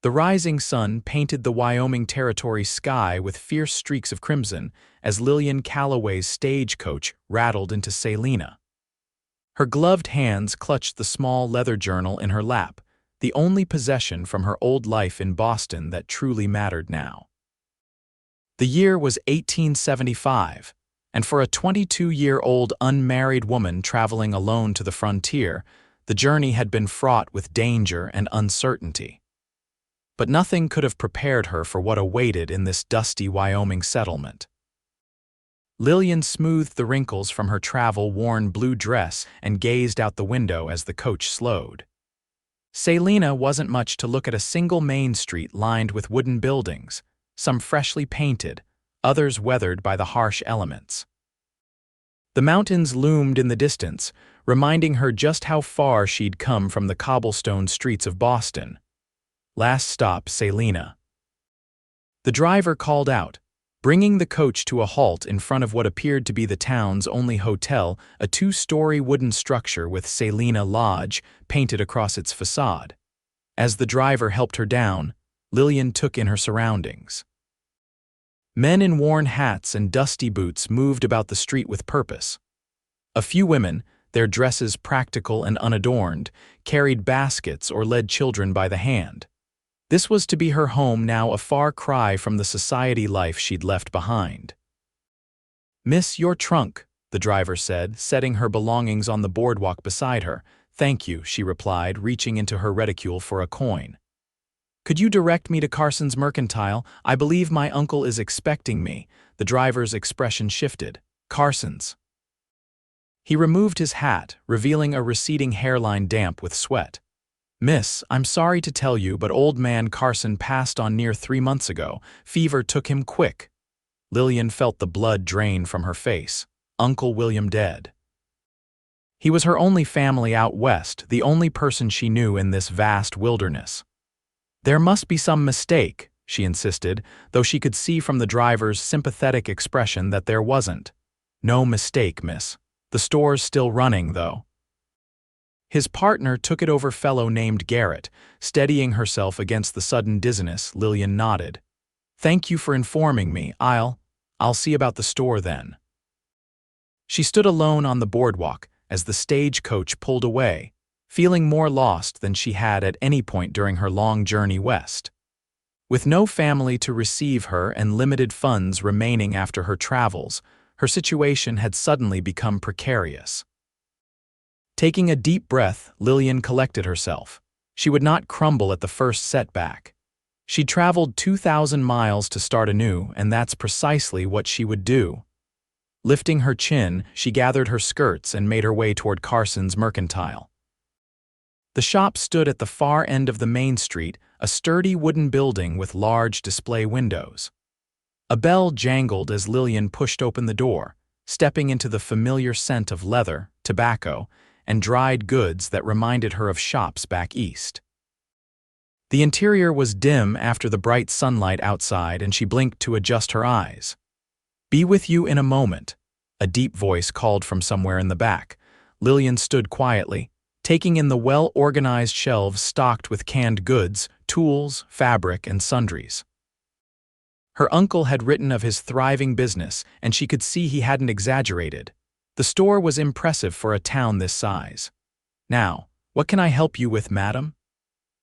The rising sun painted the Wyoming Territory sky with fierce streaks of crimson as Lillian Calloway's stagecoach rattled into Salina. Her gloved hands clutched the small leather journal in her lap, the only possession from her old life in Boston that truly mattered now. The year was 1875, and for a 22-year-old unmarried woman traveling alone to the frontier, the journey had been fraught with danger and uncertainty. But nothing could have prepared her for what awaited in this dusty Wyoming settlement. Lillian smoothed the wrinkles from her travel-worn blue dress and gazed out the window as the coach slowed. Salina wasn't much to look at: a single main street lined with wooden buildings, some freshly painted, others weathered by the harsh elements. The mountains loomed in the distance, reminding her just how far she'd come from the cobblestone streets of Boston. Last stop, Salina. The driver called out, bringing the coach to a halt in front of what appeared to be the town's only hotel, a 2-story wooden structure with Salina Lodge painted across its facade. As the driver helped her down, Lillian took in her surroundings. Men in worn hats and dusty boots moved about the street with purpose. A few women, their dresses practical and unadorned, carried baskets or led children by the hand. This was to be her home now, a far cry from the society life she'd left behind. "Miss, your trunk," the driver said, setting her belongings on the boardwalk beside her. "Thank you," she replied, reaching into her reticule for a coin. "Could you direct me to Carson's Mercantile? I believe my uncle is expecting me." The driver's expression shifted. "Carson's." He removed his hat, revealing a receding hairline damp with sweat. "Miss, I'm sorry to tell you, but old man Carson passed on near 3 months ago. Fever took him quick." Lillian felt the blood drain from her face. Uncle William dead. He was her only family out west, the only person she knew in this vast wilderness. "There must be some mistake," she insisted, though she could see from the driver's sympathetic expression that there wasn't. "No mistake, miss. The store's still running, though." His partner took it over fellow named Garrett, steadying herself against the sudden dizziness. Lillian nodded. "Thank you for informing me. I'll see about the store then." She stood alone on the boardwalk as the stagecoach pulled away, feeling more lost than she had at any point during her long journey west. With no family to receive her and limited funds remaining after her travels, her situation had suddenly become precarious. Taking a deep breath, Lillian collected herself. She would not crumble at the first setback. She'd traveled 2,000 miles to start anew, and that's precisely what she would do. Lifting her chin, she gathered her skirts and made her way toward Carson's Mercantile. The shop stood at the far end of the main street, a sturdy wooden building with large display windows. A bell jangled as Lillian pushed open the door, stepping into the familiar scent of leather, tobacco, and dried goods that reminded her of shops back east. The interior was dim after the bright sunlight outside, and she blinked to adjust her eyes. "Be with you in a moment," a deep voice called from somewhere in the back. Lillian stood quietly, taking in the well-organized shelves stocked with canned goods, tools, fabric, and sundries. Her uncle had written of his thriving business, and she could see he hadn't exaggerated. The store was impressive for a town this size. "Now, what can I help you with, madam?"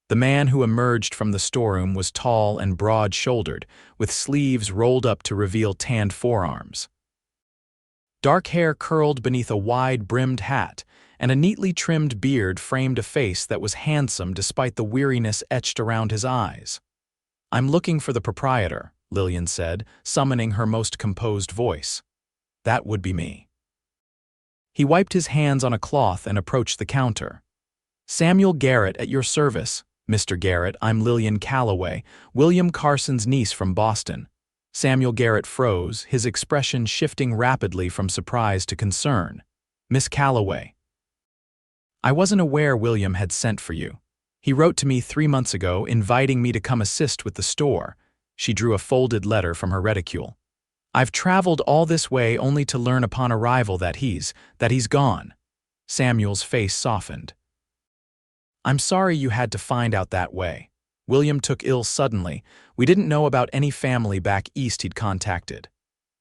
The man who emerged from the storeroom was tall and broad-shouldered, with sleeves rolled up to reveal tanned forearms. Dark hair curled beneath a wide-brimmed hat, and a neatly trimmed beard framed a face that was handsome despite the weariness etched around his eyes. "I'm looking for the proprietor," Lillian said, summoning her most composed voice. "That would be me." He wiped his hands on a cloth and approached the counter. "Samuel Garrett at your service, Mr. Garrett. I'm Lillian Calloway, William Carson's niece from Boston." Samuel Garrett froze, his expression shifting rapidly from surprise to concern. "Miss Calloway, I wasn't aware William had sent for you. He wrote to me 3 months ago inviting me to come assist with the store." She drew a folded letter from her reticule. "I've traveled all this way only to learn upon arrival that he's gone." Samuel's face softened. "I'm sorry you had to find out that way. William took ill suddenly. We didn't know about any family back east he'd contacted.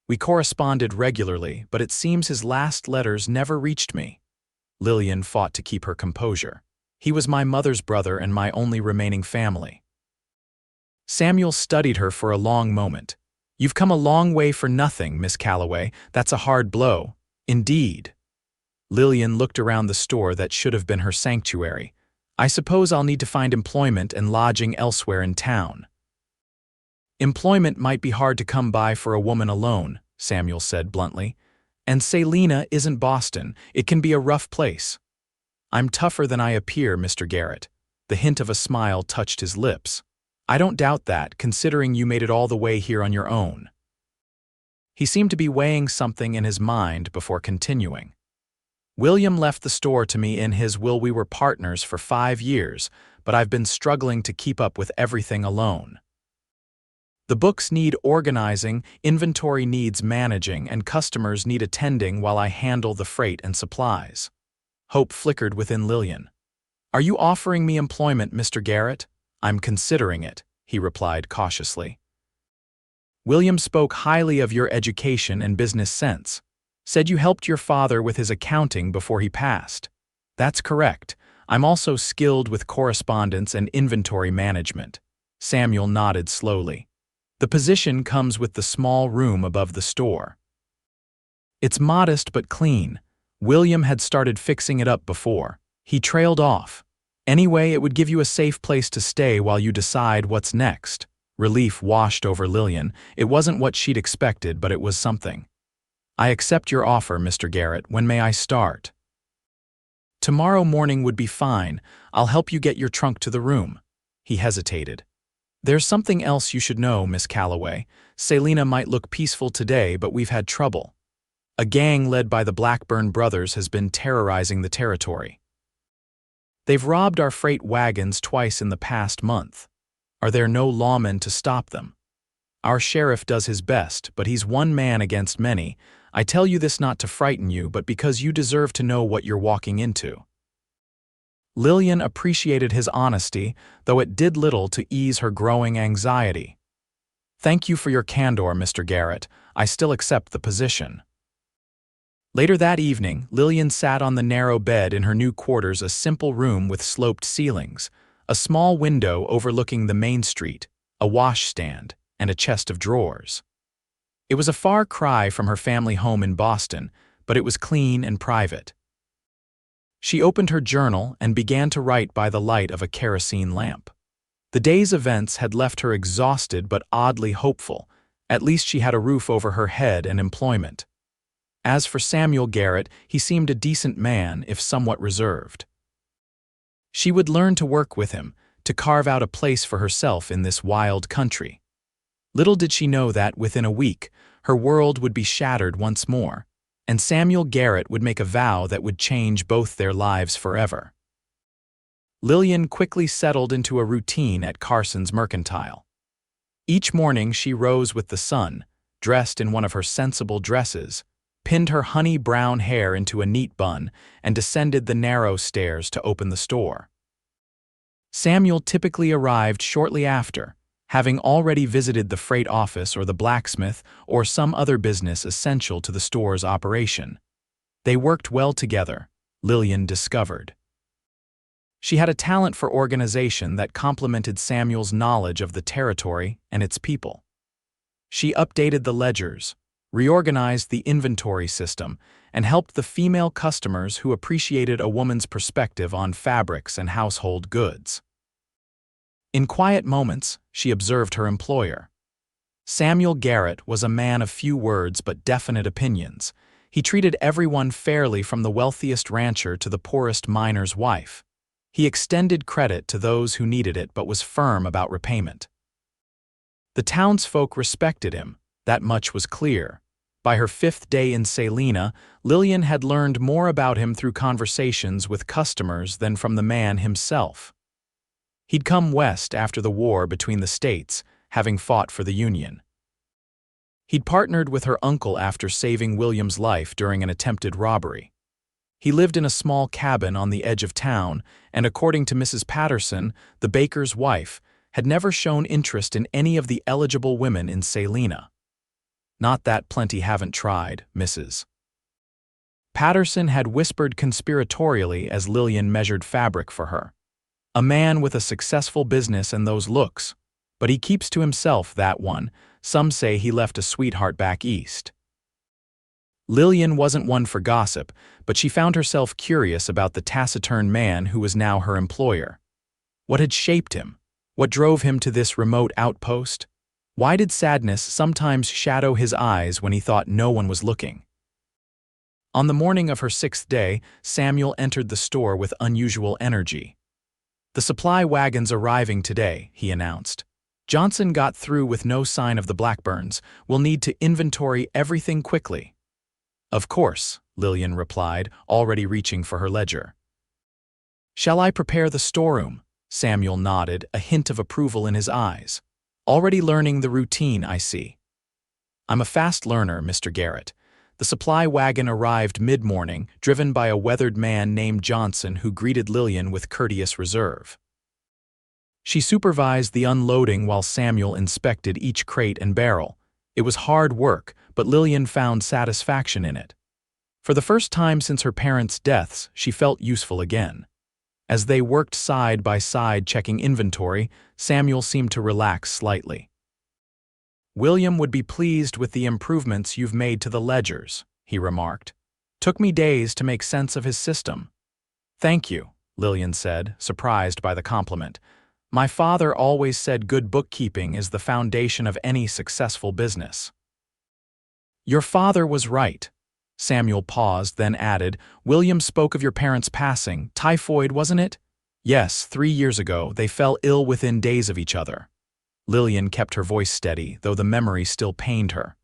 We corresponded regularly, but it seems his last letters never reached me. Lillian fought to keep her composure. He was my mother's brother and my only remaining family. Samuel studied her for a long moment. You've come a long way for nothing, Miss Calloway. That's a hard blow. Indeed. Lillian looked around the store that should have been her sanctuary. I suppose I'll need to find employment and lodging elsewhere in town. Employment might be hard to come by for a woman alone, Samuel said bluntly. And Salina isn't Boston. It can be a rough place. I'm tougher than I appear, Mr. Garrett. The hint of a smile touched his lips. I don't doubt that, considering you made it all the way here on your own. He seemed to be weighing something in his mind before continuing. William left the store to me in his will. We were partners for 5 years, but I've been struggling to keep up with everything alone. The books need organizing, inventory needs managing, and customers need attending while I handle the freight and supplies. Hope flickered within Lillian. Are you offering me employment, Mr. Garrett? I'm considering it, he replied cautiously. William spoke highly of your education and business sense. Said you helped your father with his accounting before he passed. That's correct. I'm also skilled with correspondence and inventory management. Samuel nodded slowly. The position comes with the small room above the store. It's modest but clean. William had started fixing it up before. He trailed off. Anyway, it would give you a safe place to stay while you decide what's next. Relief washed over Lillian. It wasn't what she'd expected, but it was something. I accept your offer, Mr. Garrett. When may I start? Tomorrow morning would be fine. I'll help you get your trunk to the room. He hesitated. There's something else you should know, Miss Calloway. Salina might look peaceful today, but we've had trouble. A gang led by the Blackburn brothers has been terrorizing the territory. They've robbed our freight wagons twice in the past month. Are there no lawmen to stop them? Our sheriff does his best, but he's one man against many. I tell you this not to frighten you, but because you deserve to know what you're walking into. Lillian appreciated his honesty, though it did little to ease her growing anxiety. Thank you for your candor, Mr. Garrett. I still accept the position. Later that evening, Lillian sat on the narrow bed in her new quarters, a simple room with sloped ceilings, a small window overlooking the main street, a washstand, and a chest of drawers. It was a far cry from her family home in Boston, but it was clean and private. She opened her journal and began to write by the light of a kerosene lamp. The day's events had left her exhausted but oddly hopeful. At least she had a roof over her head and employment. As for Samuel Garrett, he seemed a decent man, if somewhat reserved. She would learn to work with him, to carve out a place for herself in this wild country. Little did she know that, within a week, her world would be shattered once more, and Samuel Garrett would make a vow that would change both their lives forever. Lillian quickly settled into a routine at Carson's Mercantile. Each morning she rose with the sun, dressed in one of her sensible dresses, pinned her honey-brown hair into a neat bun, and descended the narrow stairs to open the store. Samuel typically arrived shortly after, having already visited the freight office or the blacksmith or some other business essential to the store's operation. They worked well together, Lillian discovered. She had a talent for organization that complemented Samuel's knowledge of the territory and its people. She updated the ledgers, reorganized the inventory system, and helped the female customers who appreciated a woman's perspective on fabrics and household goods. In quiet moments, she observed her employer. Samuel Garrett was a man of few words but definite opinions. He treated everyone fairly, from the wealthiest rancher to the poorest miner's wife. He extended credit to those who needed it but was firm about repayment. The townsfolk respected him, that much was clear. By her 5th day in Salina, Lillian had learned more about him through conversations with customers than from the man himself. He'd come west after the war between the states, having fought for the Union. He'd partnered with her uncle after saving William's life during an attempted robbery. He lived in a small cabin on the edge of town, and according to Mrs. Patterson, the baker's wife, had never shown interest in any of the eligible women in Salina. Not that plenty haven't tried, Mrs. Patterson had whispered conspiratorially as Lillian measured fabric for her. A man with a successful business and those looks, but he keeps to himself, that one. Some say he left a sweetheart back east. Lillian wasn't one for gossip, but she found herself curious about the taciturn man who was now her employer. What had shaped him? What drove him to this remote outpost? Why did sadness sometimes shadow his eyes when he thought no one was looking? On the morning of her 6th day, Samuel entered the store with unusual energy. "The supply wagon's arriving today," he announced. "Johnson got through with no sign of the Blackburns. We'll need to inventory everything quickly." "Of course," Lillian replied, already reaching for her ledger. "Shall I prepare the storeroom?" Samuel nodded, a hint of approval in his eyes. "Already learning the routine, I see." "I'm a fast learner, Mr. Garrett." The supply wagon arrived mid-morning, driven by a weathered man named Johnson who greeted Lillian with courteous reserve. She supervised the unloading while Samuel inspected each crate and barrel. It was hard work, but Lillian found satisfaction in it. For the first time since her parents' deaths, she felt useful again. As they worked side by side checking inventory, Samuel seemed to relax slightly. "William would be pleased with the improvements you've made to the ledgers," he remarked. "Took me days to make sense of his system." "Thank you," Lillian said, surprised by the compliment. "My father always said good bookkeeping is the foundation of any successful business." "Your father was right." Samuel paused, then added, "William spoke of your parents' passing. Typhoid, wasn't it?" "Yes, 3 years ago. They fell ill within days of each other." Lillian kept her voice steady, though the memory still pained her.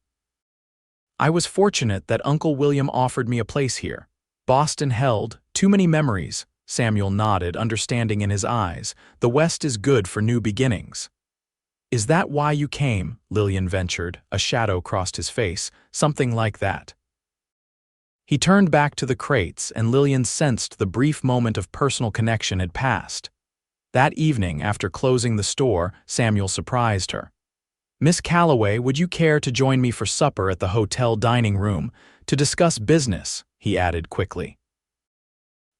"I was fortunate that Uncle William offered me a place here. Boston held, too many memories." Samuel nodded, understanding in his eyes. "The West is good for new beginnings." "Is that why you came?" Lillian ventured. A shadow crossed his face. "Something like that." He turned back to the crates, and Lillian sensed the brief moment of personal connection had passed. That evening, after closing the store, Samuel surprised her. "Miss Calloway, would you care to join me for supper at the hotel dining room to discuss business?" he added quickly.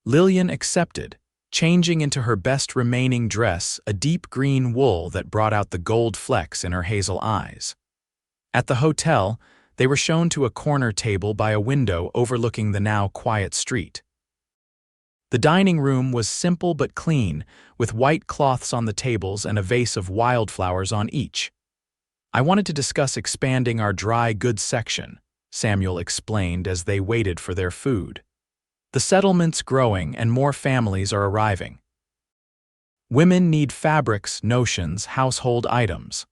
Lillian accepted, changing into her best remaining dress, a deep green wool that brought out the gold flecks in her hazel eyes. At the hotel, they were shown to a corner table by a window overlooking the now quiet street. The dining room was simple but clean, with white cloths on the tables and a vase of wildflowers on each. "I wanted to discuss expanding our dry goods section," Samuel explained as they waited for their food. "The settlement's growing and more families are arriving. Women need fabrics, notions, household items.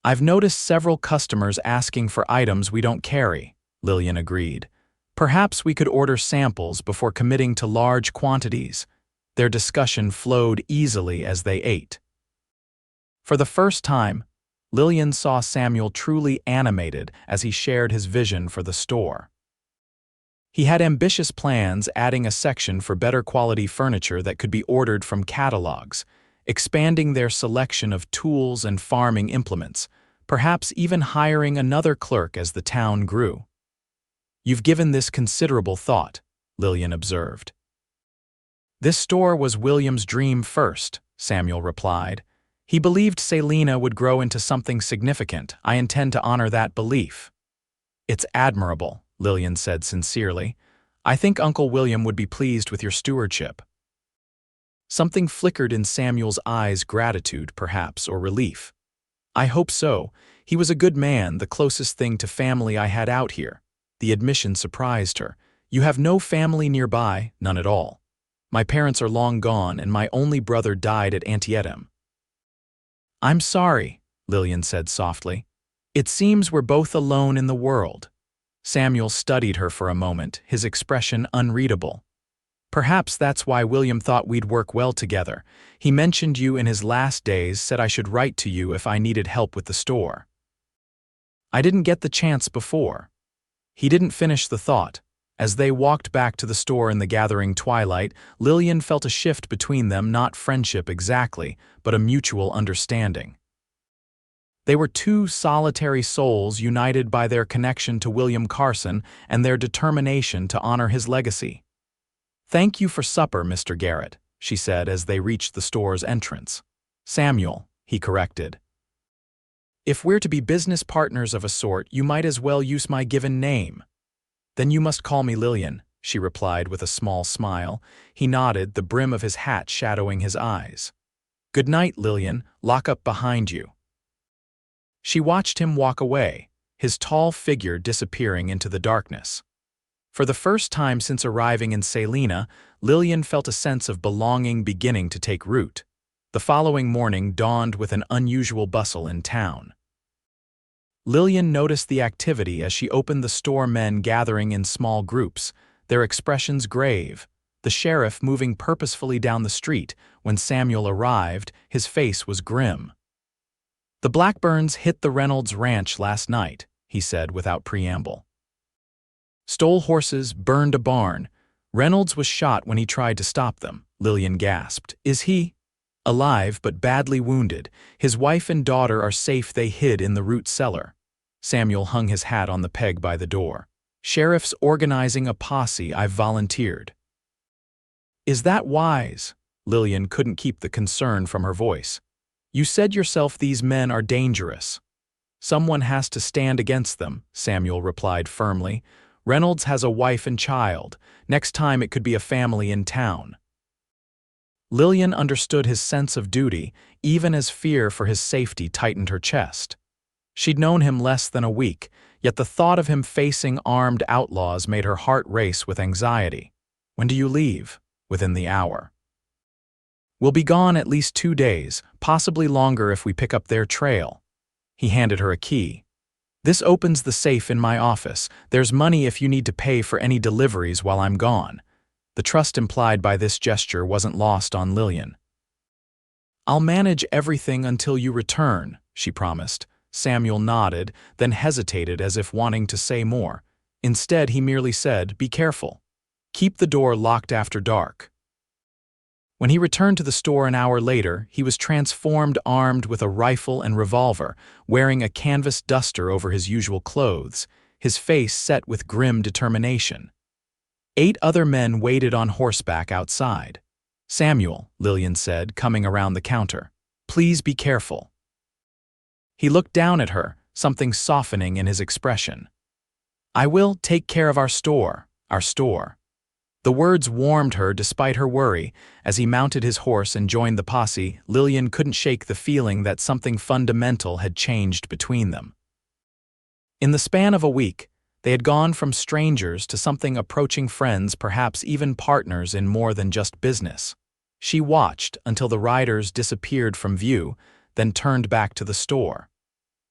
I've noticed several customers asking for items we don't carry," Lillian agreed. "Perhaps we could order samples before committing to large quantities." Their discussion flowed easily as they ate. For the first time, Lillian saw Samuel truly animated as he shared his vision for the store. He had ambitious plans, adding a section for better quality furniture that could be ordered from catalogs, expanding their selection of tools and farming implements, perhaps even hiring another clerk as the town grew. "You've given this considerable thought," Lillian observed. "This store was William's dream first," Samuel replied. "He believed Salina would grow into something significant. I intend to honor that belief." "It's admirable," Lillian said sincerely. "I think Uncle William would be pleased with your stewardship." Something flickered in Samuel's eyes, gratitude, perhaps, or relief. "I hope so. He was a good man, the closest thing to family I had out here." The admission surprised her. "You have no family nearby?" "None at all. My parents are long gone, and my only brother died at Antietam." "I'm sorry," Lillian said softly. "It seems we're both alone in the world." Samuel studied her for a moment, his expression unreadable. "Perhaps that's why William thought we'd work well together. He mentioned you in his last days, said I should write to you if I needed help with the store." "I didn't get the chance before." He didn't finish the thought. As they walked back to the store in the gathering twilight, Lillian felt a shift between them, not friendship exactly, but a mutual understanding. They were two solitary souls united by their connection to William Carson and their determination to honor his legacy. "Thank you for supper, Mr. Garrett," she said as they reached the store's entrance. "Samuel," he corrected. "If we're to be business partners of a sort, you might as well use my given name." "Then you must call me Lillian," she replied with a small smile. He nodded, the brim of his hat shadowing his eyes. "Good night, Lillian. Lock up behind you." She watched him walk away, his tall figure disappearing into the darkness. For the first time since arriving in Salina, Lillian felt a sense of belonging beginning to take root. The following morning dawned with an unusual bustle in town. Lillian noticed the activity as she opened the store, men gathering in small groups, their expressions grave, the sheriff moving purposefully down the street. When Samuel arrived, his face was grim. "The Blackburns hit the Reynolds ranch last night," he said without preamble. "Stole horses, burned a barn. Reynolds was shot when he tried to stop them," Lillian gasped. "Is he?" "Alive, but badly wounded. His wife and daughter are safe. They hid in the root cellar." Samuel hung his hat on the peg by the door. "Sheriff's organizing a posse. I've volunteered." "Is that wise?" Lillian couldn't keep the concern from her voice. "You said yourself these men are dangerous." "Someone has to stand against them," Samuel replied firmly. "Reynolds has a wife and child. Next time it could be a family in town." Lillian understood his sense of duty, even as fear for his safety tightened her chest. She'd known him less than a week, yet the thought of him facing armed outlaws made her heart race with anxiety. "When do you leave?" "Within the hour." "We'll be gone at least 2 days, possibly longer if we pick up their trail." He handed her a key. "This opens the safe in my office. There's money if you need to pay for any deliveries while I'm gone." The trust implied by this gesture wasn't lost on Lillian. "I'll manage everything until you return," she promised. Samuel nodded, then hesitated as if wanting to say more. Instead, he merely said, "Be careful. Keep the door locked after dark." When he returned to the store an hour later, he was transformed, armed with a rifle and revolver, wearing a canvas duster over his usual clothes, his face set with grim determination. 8 other men waited on horseback outside. "Samuel," Lillian said, coming around the counter, "please be careful." He looked down at her, something softening in his expression. "I will take care of our store. The words warmed her despite her worry. As he mounted his horse and joined the posse, Lillian couldn't shake the feeling that something fundamental had changed between them. In the span of a week, they had gone from strangers to something approaching friends, perhaps even partners in more than just business. She watched until the riders disappeared from view, then turned back to the store.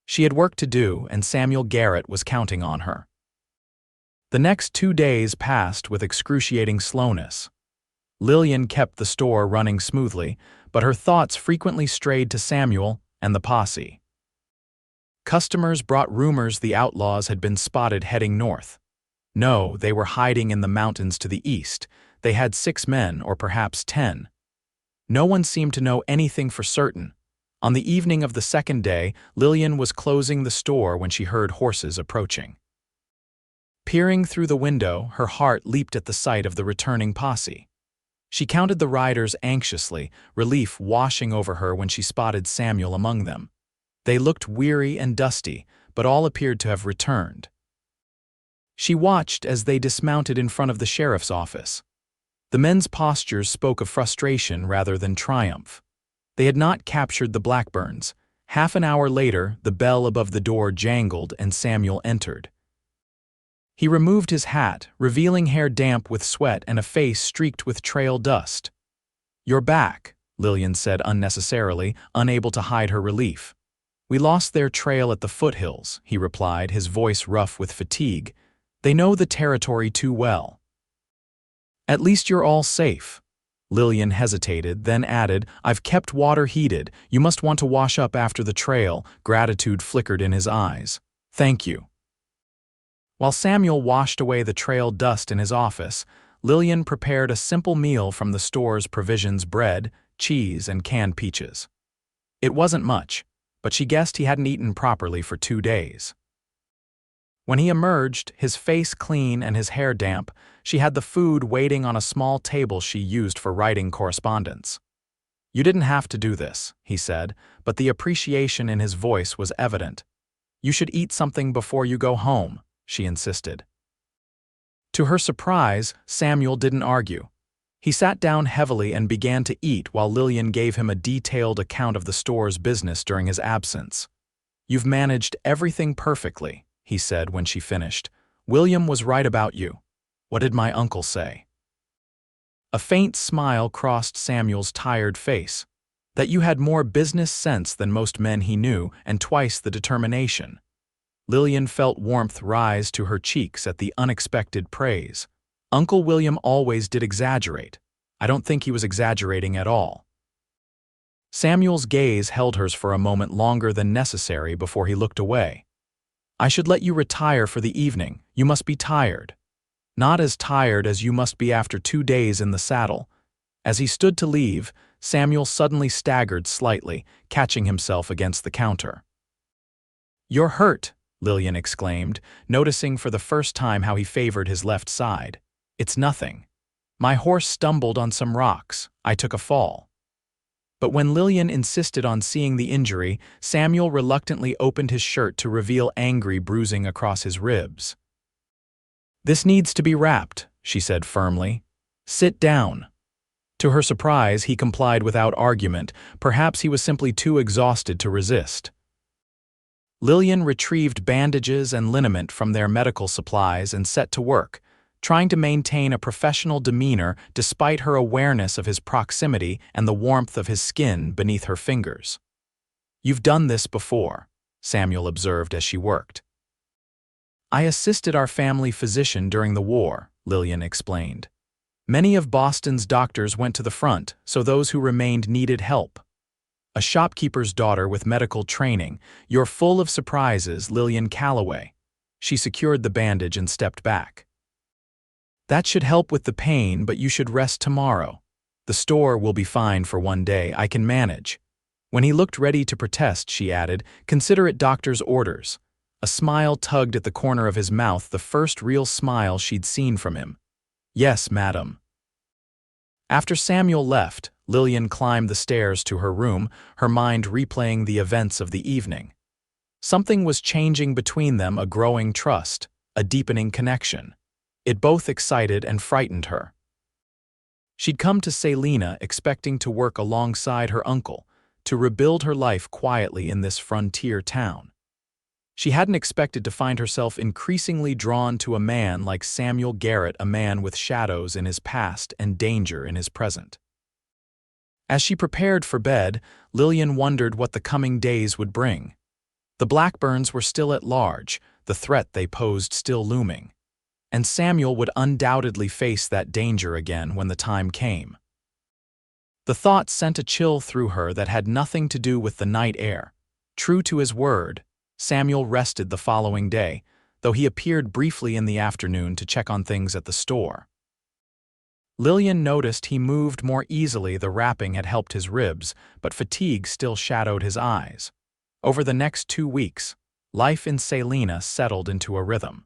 She had work to do, and Samuel Garrett was counting on her. The next 2 days passed with excruciating slowness. Lillian kept the store running smoothly, but her thoughts frequently strayed to Samuel and the posse. Customers brought rumors the outlaws had been spotted heading north. No, they were hiding in the mountains to the east. They had 6 men, or perhaps 10. No one seemed to know anything for certain. On the evening of the second day, Lillian was closing the store when she heard horses approaching. Peering through the window, her heart leaped at the sight of the returning posse. She counted the riders anxiously, relief washing over her when she spotted Samuel among them. They looked weary and dusty, but all appeared to have returned. She watched as they dismounted in front of the sheriff's office. The men's postures spoke of frustration rather than triumph. They had not captured the Blackburns. Half an hour later, the bell above the door jangled and Samuel entered. He removed his hat, revealing hair damp with sweat and a face streaked with trail dust. "You're back," Lillian said unnecessarily, unable to hide her relief. "We lost their trail at the foothills," he replied, his voice rough with fatigue. "They know the territory too well." "At least you're all safe." Lillian hesitated, then added, "I've kept water heated. You must want to wash up after the trail." Gratitude flickered in his eyes. "Thank you." While Samuel washed away the trail dust in his office, Lillian prepared a simple meal from the store's provisions: bread, cheese, and canned peaches. It wasn't much, but she guessed he hadn't eaten properly for 2 days. When he emerged, his face clean and his hair damp, she had the food waiting on a small table she used for writing correspondence. "You didn't have to do this," he said, but the appreciation in his voice was evident. "You should eat something before you go home," she insisted. To her surprise, Samuel didn't argue. He sat down heavily and began to eat while Lillian gave him a detailed account of the store's business during his absence. "You've managed everything perfectly," he said when she finished. "William was right about you. What did my uncle say?" A faint smile crossed Samuel's tired face. "That you had more business sense than most men he knew, and twice the determination." Lillian felt warmth rise to her cheeks at the unexpected praise. "Uncle William always did exaggerate. I don't think he was exaggerating at all." Samuel's gaze held hers for a moment longer than necessary before he looked away. "I should let you retire for the evening. You must be tired." "Not as tired as you must be after 2 days in the saddle." As he stood to leave, Samuel suddenly staggered slightly, catching himself against the counter. "You're hurt," Lillian exclaimed, noticing for the first time how he favored his left side. "It's nothing. My horse stumbled on some rocks. I took a fall." But when Lillian insisted on seeing the injury, Samuel reluctantly opened his shirt to reveal angry bruising across his ribs. "This needs to be wrapped," she said firmly. "Sit down." To her surprise, he complied without argument. Perhaps he was simply too exhausted to resist. Lillian retrieved bandages and liniment from their medical supplies and set to work, trying to maintain a professional demeanor despite her awareness of his proximity and the warmth of his skin beneath her fingers. "You've done this before," Samuel observed as she worked. "I assisted our family physician during the war," Lillian explained. "Many of Boston's doctors went to the front, so those who remained needed help. A shopkeeper's daughter with medical training. You're full of surprises, Lillian Calloway." She secured the bandage and stepped back. "That should help with the pain, but you should rest tomorrow. The store will be fine for 1 day. I can manage." When he looked ready to protest, she added, "Consider it doctor's orders." A smile tugged at the corner of his mouth, the first real smile she'd seen from him. "Yes, madam." After Samuel left, Lillian climbed the stairs to her room, her mind replaying the events of the evening. Something was changing between them, a growing trust, a deepening connection. It both excited and frightened her. She'd come to Salina expecting to work alongside her uncle, to rebuild her life quietly in this frontier town. She hadn't expected to find herself increasingly drawn to a man like Samuel Garrett, a man with shadows in his past and danger in his present. As she prepared for bed, Lillian wondered what the coming days would bring. The Blackburns were still at large, the threat they posed still looming. And Samuel would undoubtedly face that danger again when the time came. The thought sent a chill through her that had nothing to do with the night air. True to his word, Samuel rested the following day, though he appeared briefly in the afternoon to check on things at the store. Lillian noticed he moved more easily. The wrapping had helped his ribs, but fatigue still shadowed his eyes. Over the next 2 weeks, life in Salina settled into a rhythm.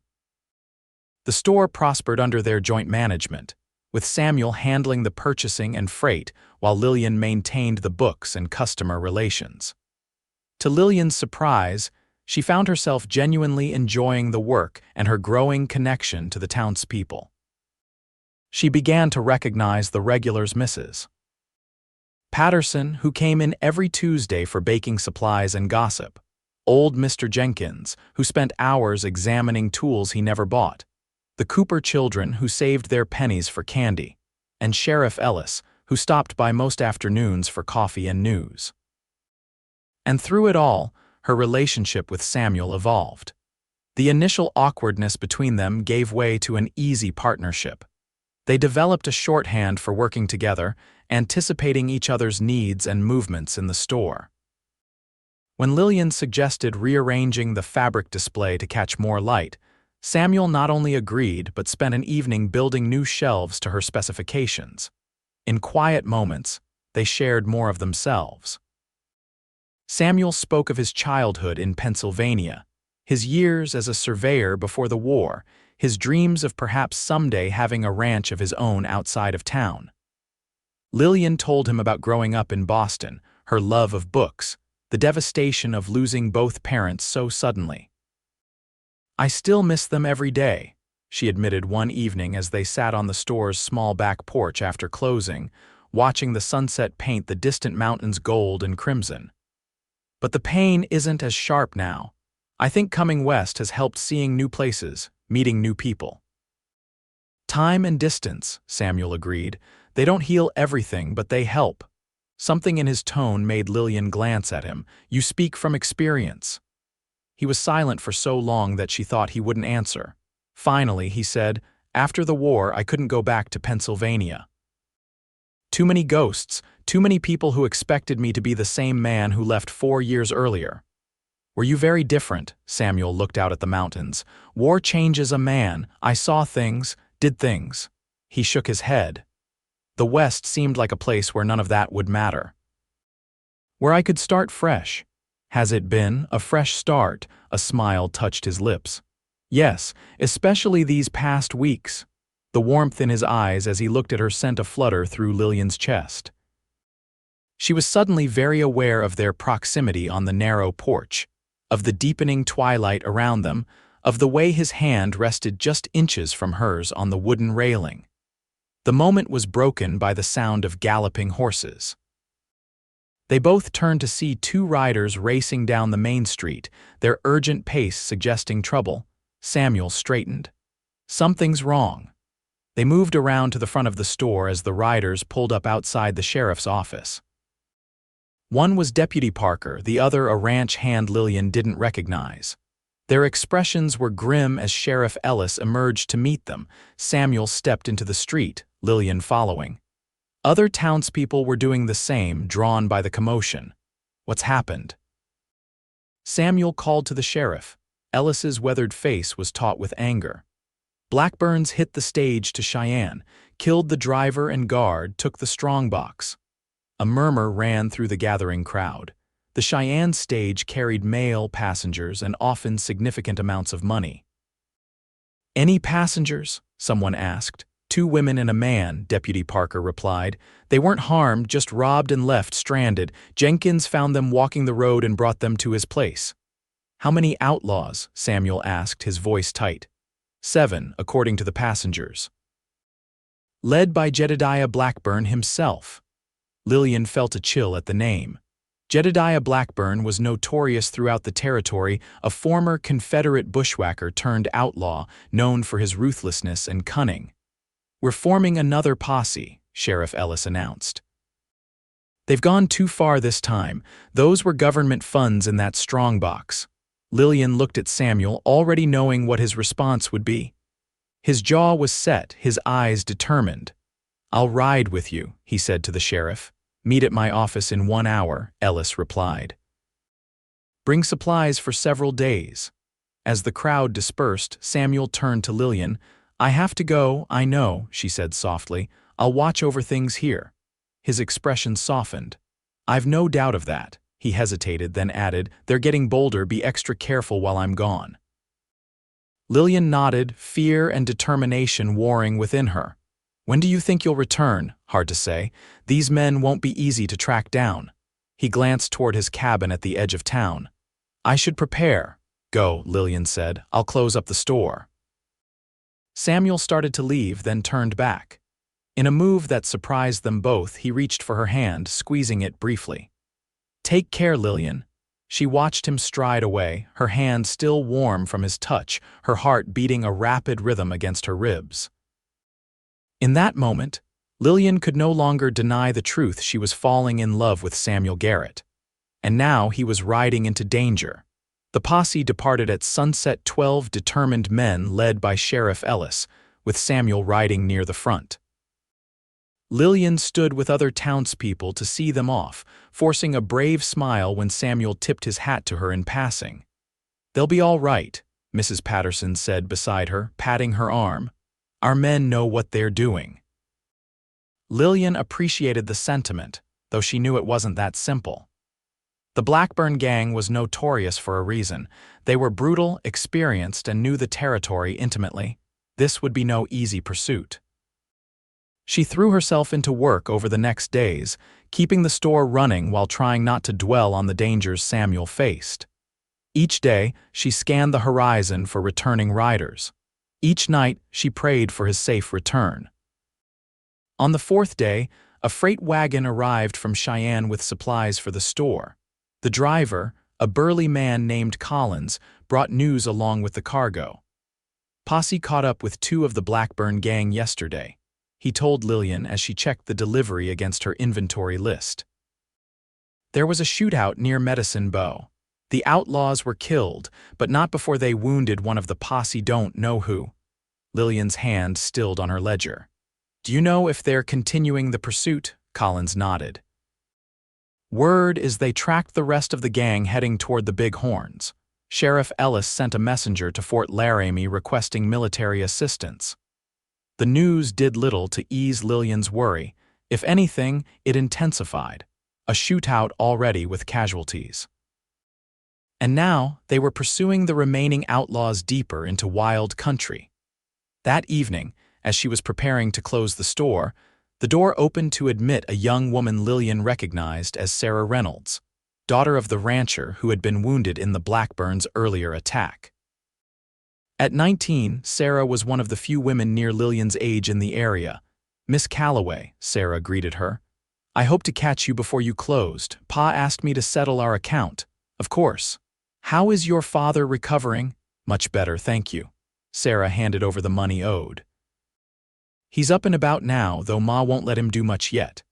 The store prospered under their joint management, with Samuel handling the purchasing and freight while Lillian maintained the books and customer relations. To Lillian's surprise, she found herself genuinely enjoying the work and her growing connection to the townspeople. She began to recognize the regulars' Mrs. Patterson, who came in every Tuesday for baking supplies and gossip, old Mr. Jenkins, who spent hours examining tools he never bought, the Cooper children, who saved their pennies for candy, and Sheriff Ellis, who stopped by most afternoons for coffee and news. And through it all, her relationship with Samuel evolved. The initial awkwardness between them gave way to an easy partnership. They developed a shorthand for working together, anticipating each other's needs and movements in the store. When Lillian suggested rearranging the fabric display to catch more light, Samuel not only agreed but spent an evening building new shelves to her specifications. In quiet moments, they shared more of themselves. Samuel spoke of his childhood in Pennsylvania, his years as a surveyor before the war, his dreams of perhaps someday having a ranch of his own outside of town. Lillian told him about growing up in Boston, her love of books, the devastation of losing both parents so suddenly. "I still miss them every day," she admitted one evening as they sat on the store's small back porch after closing, watching the sunset paint the distant mountains gold and crimson. "But the pain isn't as sharp now. I think coming west has helped seeing new places, meeting new people." "Time and distance," Samuel agreed. "They don't heal everything, but they help." Something in his tone made Lillian glance at him. "You speak from experience." He was silent for so long that she thought he wouldn't answer. Finally, he said, "After the war, I couldn't go back to Pennsylvania. Too many ghosts, too many people who expected me to be the same man who left 4 years earlier." "Were you very different?" Samuel looked out at the mountains. "War changes a man. I saw things, did things." He shook his head. "The West seemed like a place where none of that would matter. Where I could start fresh." "Has it been a fresh start?" A smile touched his lips. "Yes, especially these past weeks." The warmth in his eyes as he looked at her sent a flutter through Lillian's chest. She was suddenly very aware of their proximity on the narrow porch, of the deepening twilight around them, of the way his hand rested just inches from hers on the wooden railing. The moment was broken by the sound of galloping horses. They both turned to see 2 riders racing down the main street, their urgent pace suggesting trouble. Samuel straightened. "Something's wrong." They moved around to the front of the store as the riders pulled up outside the sheriff's office. One was Deputy Parker, the other a ranch hand Lillian didn't recognize. Their expressions were grim as Sheriff Ellis emerged to meet them. Samuel stepped into the street, Lillian following. Other townspeople were doing the same, drawn by the commotion. "What's happened?" Samuel called to the sheriff. Ellis's weathered face was taut with anger. "Blackburn's hit the stage to Cheyenne, killed the driver and guard, took the strongbox." A murmur ran through the gathering crowd. The Cheyenne stage carried mail passengers and often significant amounts of money. "Any passengers?" someone asked. 2 women and a man," Deputy Parker replied. "They weren't harmed, just robbed and left stranded. Jenkins found them walking the road and brought them to his place." "How many outlaws?" Samuel asked, his voice tight. 7, according to the passengers. "Led by Jedediah Blackburn himself." Lillian felt a chill at the name. Jedediah Blackburn was notorious throughout the territory, a former Confederate bushwhacker turned outlaw, known for his ruthlessness and cunning. "We're forming another posse," Sheriff Ellis announced. "They've gone too far this time. Those were government funds in that strongbox." Lillian looked at Samuel, already knowing what his response would be. His jaw was set, his eyes determined. "I'll ride with you," he said to the sheriff. "Meet at my office in 1 hour," Ellis replied. "Bring supplies for several days." As the crowd dispersed, Samuel turned to Lillian. "I have to go, I know," she said softly. "I'll watch over things here." His expression softened. "I've no doubt of that." He hesitated, then added, "They're getting bolder, be extra careful while I'm gone." Lillian nodded, fear and determination warring within her. "When do you think you'll return?" "Hard to say. These men won't be easy to track down." He glanced toward his cabin at the edge of town. "I should prepare." "Go," Lillian said. "I'll close up the store." Samuel started to leave, then turned back. In a move that surprised them both, he reached for her hand, squeezing it briefly. "Take care, Lillian." She watched him stride away, her hand still warm from his touch, her heart beating a rapid rhythm against her ribs. In that moment, Lillian could no longer deny the truth she was falling in love with Samuel Garrett. And now he was riding into danger. The posse departed at sunset, 12 determined men led by Sheriff Ellis, with Samuel riding near the front. Lillian stood with other townspeople to see them off, forcing a brave smile when Samuel tipped his hat to her in passing. "They'll be all right." Mrs. Patterson said beside her, patting her arm. Our men know what they're doing. Lillian appreciated the sentiment, though she knew it wasn't that simple. The Blackburn gang was notorious for a reason. They were brutal, experienced, and knew the territory intimately. This would be no easy pursuit. She threw herself into work over the next days, keeping the store running while trying not to dwell on the dangers Samuel faced. Each day, she scanned the horizon for returning riders. Each night, she prayed for his safe return. On the fourth day, a freight wagon arrived from Cheyenne with supplies for the store. The driver, a burly man named Collins, brought news along with the cargo. Posse caught up with 2 of the Blackburn gang yesterday, he told Lillian as she checked the delivery against her inventory list. There was a shootout near Medicine Bow. The Outlaws were killed, but not before they wounded one of the posse. Don't know who. Lillian's hand stilled on her ledger. Do you know if they're continuing the pursuit? Collins nodded. Word is they tracked the rest of the gang heading toward the Big Horns. Sheriff Ellis sent a messenger to Fort Laramie requesting military assistance. The news did little to ease Lillian's worry. If anything, it intensified. A shootout already with casualties. And now they were pursuing the remaining outlaws deeper into wild country. That evening, as she was preparing to close the store, the door opened to admit a young woman Lillian recognized as Sarah Reynolds, daughter of the rancher who had been wounded in the Blackburn's earlier attack. At 19, Sarah was one of the few women near Lillian's age in the area. Miss Calloway, Sarah greeted her. I hope to catch you before you closed. Pa asked me to settle our account. Of course. How is your father recovering? Much better, thank you. Sarah handed over the money owed. He's up and about now, though Ma won't let him do much yet.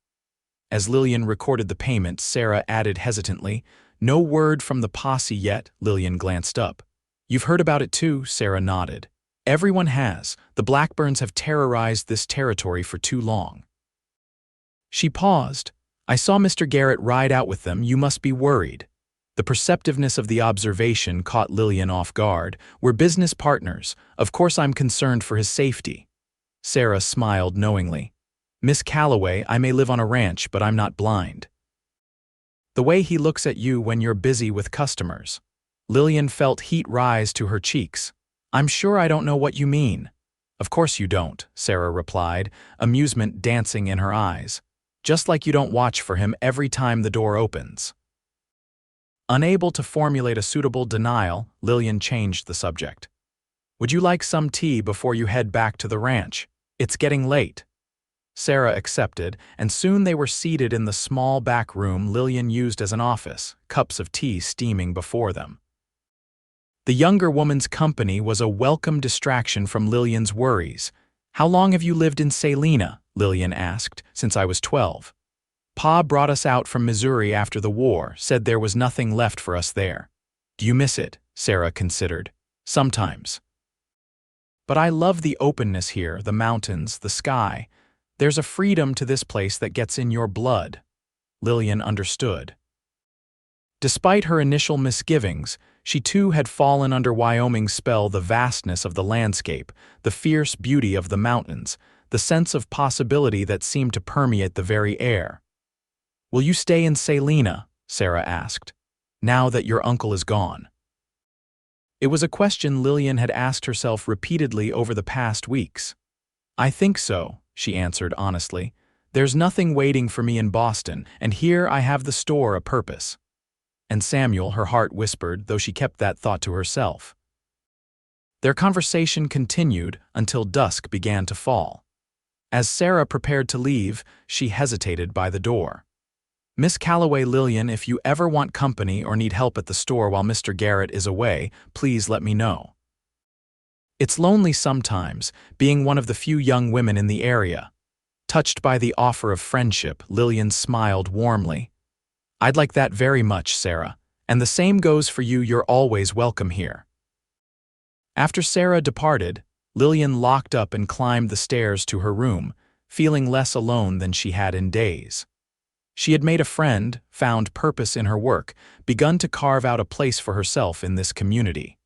As Lillian recorded the payment, Sarah added hesitantly, No word from the posse yet. Lillian glanced up. You've heard about it too, Sarah nodded. Everyone has. The Blackburns have terrorized this territory for too long. She paused. I saw Mr. Garrett ride out with them. You must be worried. The perceptiveness of the observation caught Lillian off guard. We're business partners. Of course I'm concerned for his safety. Sarah smiled knowingly. Miss Calloway, I may live on a ranch, but I'm not blind. The way he looks at you when you're busy with customers. Lillian felt heat rise to her cheeks. I'm sure I don't know what you mean. Of course you don't, Sarah replied, amusement dancing in her eyes. Just like you don't watch for him every time the door opens. Unable to formulate a suitable denial, Lillian changed the subject. Would you like some tea before you head back to the ranch? It's getting late. Sarah accepted, and soon they were seated in the small back room Lillian used as an office, cups of tea steaming before them. The younger woman's company was a welcome distraction from Lillian's worries. How long have you lived in Salina? Lillian asked. Since I was 12. Pa brought us out from Missouri after the war, said there was nothing left for us there. Do you miss it? Sarah considered. Sometimes. But I love the openness here, the mountains, the sky. There's a freedom to this place that gets in your blood. Lillian understood. Despite her initial misgivings, she too had fallen under Wyoming's spell. The vastness of the landscape, the fierce beauty of the mountains, the sense of possibility that seemed to permeate the very air. Will you stay in Salina? Sarah asked, now that your uncle is gone. It was a question Lillian had asked herself repeatedly over the past weeks. I think so, she answered honestly. There's nothing waiting for me in Boston, and here I have the store a purpose. And Samuel, her heart whispered, though she kept that thought to herself. Their conversation continued until dusk began to fall. As Sarah prepared to leave, she hesitated by the door. Miss Calloway, Lillian, if you ever want company or need help at the store while Mr. Garrett is away, please let me know. It's lonely sometimes, being one of the few young women in the area. Touched by the offer of friendship, Lillian smiled warmly. I'd like that very much, Sarah, and the same goes for you. You're always welcome here. After Sarah departed, Lillian locked up and climbed the stairs to her room, feeling less alone than she had in days. She had made a friend, found purpose in her work, begun to carve out a place for herself in this community.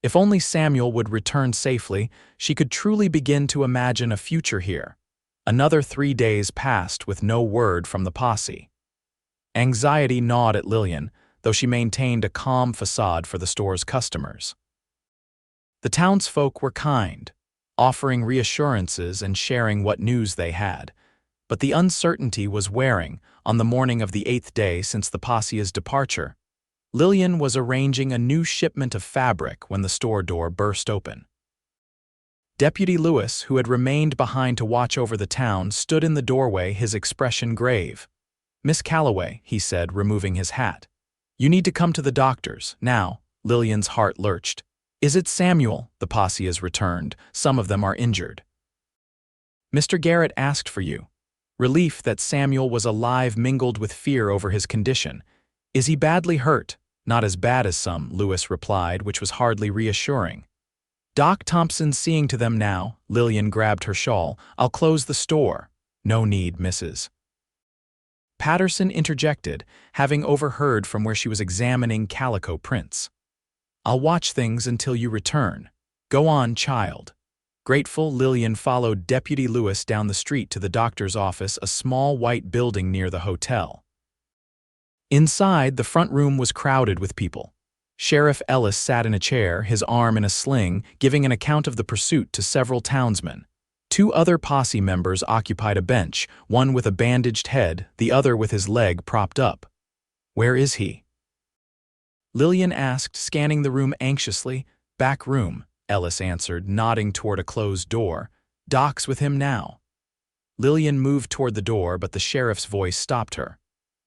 If only Samuel would return safely, she could truly begin to imagine a future here. Another 3 days passed with no word from the posse. Anxiety gnawed at Lillian, though she maintained a calm facade for the store's customers. The townsfolk were kind, offering reassurances and sharing what news they had. But the uncertainty was wearing. On the morning of the 8th day since the posse's departure, Lillian was arranging a new shipment of fabric when the store door burst open. Deputy Lewis, who had remained behind to watch over the town, stood in the doorway, his expression grave. "Miss Calloway," he said, removing his hat. "You need to come to the doctor's, now." Lillian's heart lurched. "Is it Samuel?" "The posse has returned. Some of them are injured." "Mr. Garrett asked for you." Relief that Samuel was alive mingled with fear over his condition. "Is he badly hurt?" "Not as bad as some," Lewis replied, which was hardly reassuring. "Doc Thompson's seeing to them now." Lillian grabbed her shawl. "I'll close the store." "No need, Mrs. Patterson interjected, having overheard from where she was examining calico prints. "I'll watch things until you return. Go on, child." Grateful, Lillian followed Deputy Lewis down the street to the doctor's office, a small white building near the hotel. Inside, the front room was crowded with people. Sheriff Ellis sat in a chair, his arm in a sling, giving an account of the pursuit to several townsmen. 2 other posse members occupied a bench, one with a bandaged head, the other with his leg propped up. "Where is he?" Lillian asked, scanning the room anxiously. "Back room," Ellis answered, nodding toward a closed door. "Doc's with him now." Lillian moved toward the door, but the sheriff's voice stopped her.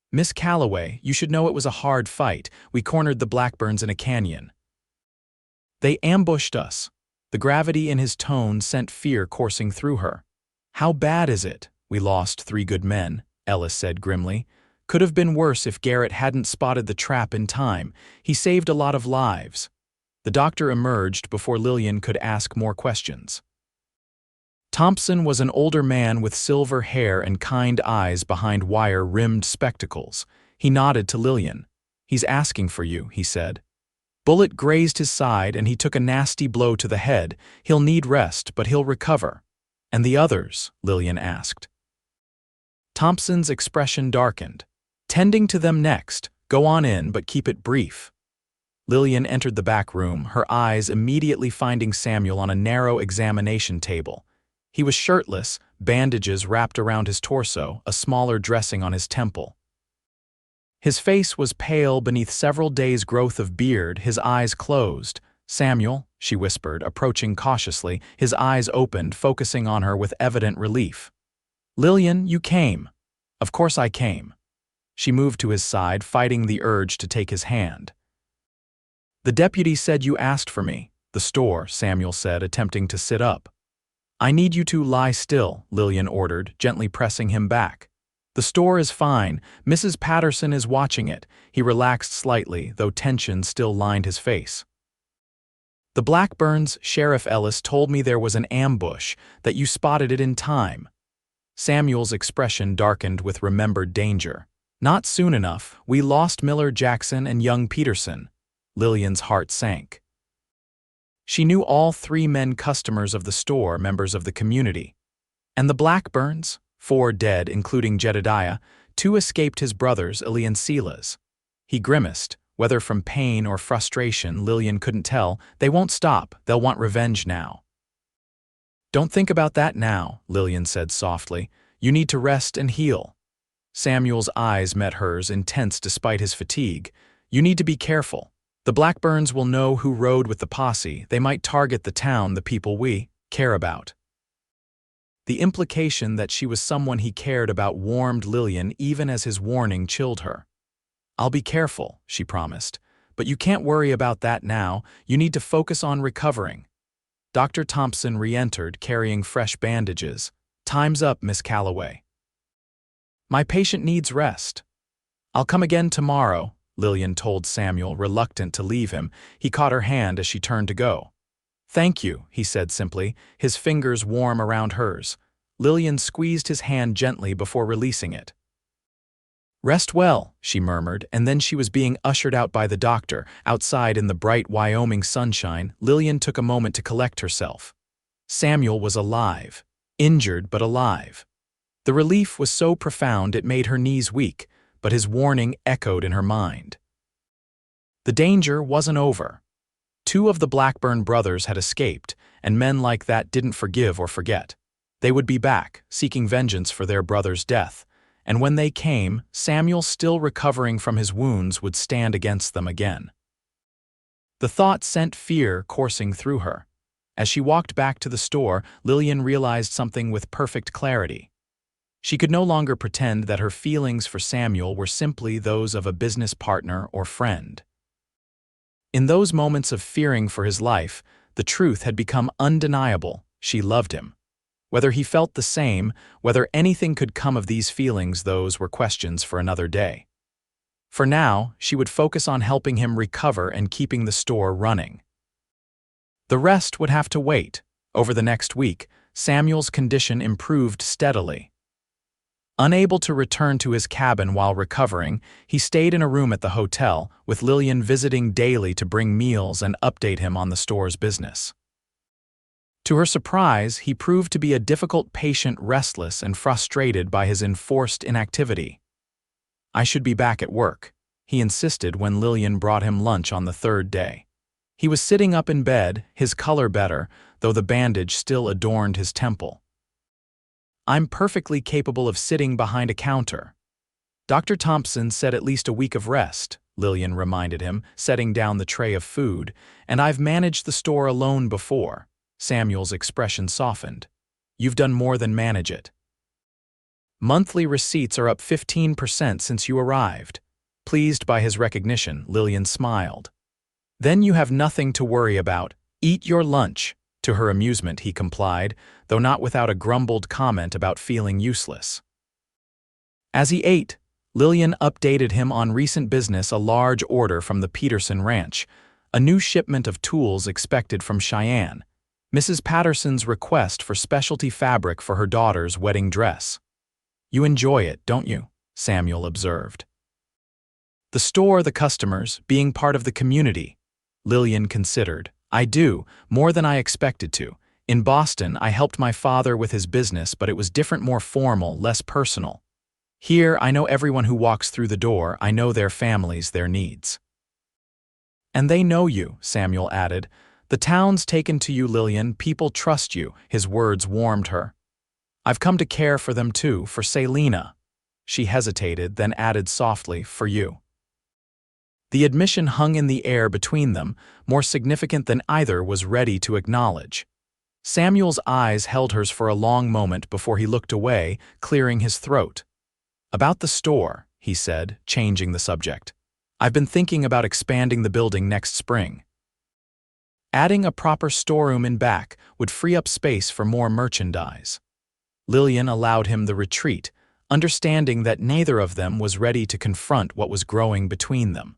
"Miss Calloway, you should know it was a hard fight. We cornered the Blackburns in a canyon. They ambushed us." The gravity in his tone sent fear coursing through her. "How bad is it?" "We lost 3 good men," Ellis said grimly. "Could have been worse if Garrett hadn't spotted the trap in time. He saved a lot of lives." The doctor emerged before Lillian could ask more questions. Thompson was an older man with silver hair and kind eyes behind wire-rimmed spectacles. He nodded to Lillian. "He's asking for you," he said. "Bullet grazed his side and he took a nasty blow to the head. He'll need rest, but he'll recover." "And the others?" Lillian asked. Thompson's expression darkened. "Tending to them next. Go on in, but keep it brief." Lillian entered the back room, her eyes immediately finding Samuel on a narrow examination table. He was shirtless, bandages wrapped around his torso, a smaller dressing on his temple. His face was pale beneath several days' growth of beard, his eyes closed. "Samuel," she whispered, approaching cautiously, his eyes opened, focusing on her with evident relief. "Lillian, you came." "Of course I came." She moved to his side, fighting the urge to take his hand. "The deputy said you asked for me." "The store," Samuel said, attempting to sit up. "I need you to lie still," Lillian ordered, gently pressing him back. "The store is fine. Mrs. Patterson is watching it." He relaxed slightly, though tension still lined his face. "The Blackburns, Sheriff Ellis told me there was an ambush, that you spotted it in time." Samuel's expression darkened with remembered danger. "Not soon enough. We lost Miller Jackson and young Peterson." Lillian's heart sank. She knew all 3 men customers of the store, members of the community. And the Blackburns? 4 dead, including Jedediah. 2 escaped his brothers, Eli and Silas. He grimaced, whether from pain or frustration, Lillian couldn't tell. "They won't stop. They'll want revenge now." "Don't think about that now," Lillian said softly. "You need to rest and heal." Samuel's eyes met hers, intense despite his fatigue. "You need to be careful. The Blackburns will know who rode with the posse. They might target the town, the people we care about." The implication that she was someone he cared about warmed Lillian even as his warning chilled her. "I'll be careful," she promised. "But you can't worry about that now. You need to focus on recovering." Dr. Thompson re-entered, carrying fresh bandages. "Time's up, Miss Calloway." "My patient needs rest." "I'll come again tomorrow," Lillian told Samuel, reluctant to leave him. He caught her hand as she turned to go. "Thank you," he said simply, his fingers warm around hers. Lillian squeezed his hand gently before releasing it. Rest well, she murmured, and then she was being ushered out by the doctor. Outside in the bright Wyoming sunshine, Lillian took a moment to collect herself. Samuel was alive. Injured, but alive. The relief was so profound it made her knees weak, but his warning echoed in her mind. The danger wasn't over. 2 of the Blackburn brothers had escaped, and men like that didn't forgive or forget. They would be back, seeking vengeance for their brother's death, and when they came, Samuel, still recovering from his wounds, would stand against them again. The thought sent fear coursing through her. As she walked back to the store, Lillian realized something with perfect clarity. She could no longer pretend that her feelings for Samuel were simply those of a business partner or friend. In those moments of fearing for his life, the truth had become undeniable: she loved him. Whether he felt the same, whether anything could come of these feelings, those were questions for another day. For now, she would focus on helping him recover and keeping the store running. The rest would have to wait. Over the next week, Samuel's condition improved steadily. Unable to return to his cabin while recovering, he stayed in a room at the hotel, with Lillian visiting daily to bring meals and update him on the store's business. To her surprise, he proved to be a difficult patient, restless and frustrated by his enforced inactivity. "I should be back at work," he insisted when Lillian brought him lunch on the 3rd day. He was sitting up in bed, his color better, though the bandage still adorned his temple. "I'm perfectly capable of sitting behind a counter." "Dr. Thompson said at least a week of rest," Lillian reminded him, setting down the tray of food, "and I've managed the store alone before." Samuel's expression softened. "You've done more than manage it. Monthly receipts are up 15% since you arrived." Pleased by his recognition, Lillian smiled. "Then you have nothing to worry about. Eat your lunch." To her amusement, he complied, though not without a grumbled comment about feeling useless. As he ate, Lillian updated him on recent business: a large order from the Peterson Ranch, a new shipment of tools expected from Cheyenne, Mrs. Patterson's request for specialty fabric for her daughter's wedding dress. "You enjoy it, don't you?" Samuel observed. "The store, the customers, being part of the community." Lillian considered. "I do, more than I expected to. In Boston, I helped my father with his business, but it was different, more formal, less personal. Here, I know everyone who walks through the door. I know their families, their needs." "And they know you," Samuel added. "The town's taken to you, Lillian. People trust you." His words warmed her. "I've come to care for them too, for Salina." She hesitated, then added softly, "for you." The admission hung in the air between them, more significant than either was ready to acknowledge. Samuel's eyes held hers for a long moment before he looked away, clearing his throat. "About the store," he said, changing the subject. "I've been thinking about expanding the building next spring. Adding a proper storeroom in back would free up space for more merchandise." Lillian allowed him the retreat, understanding that neither of them was ready to confront what was growing between them.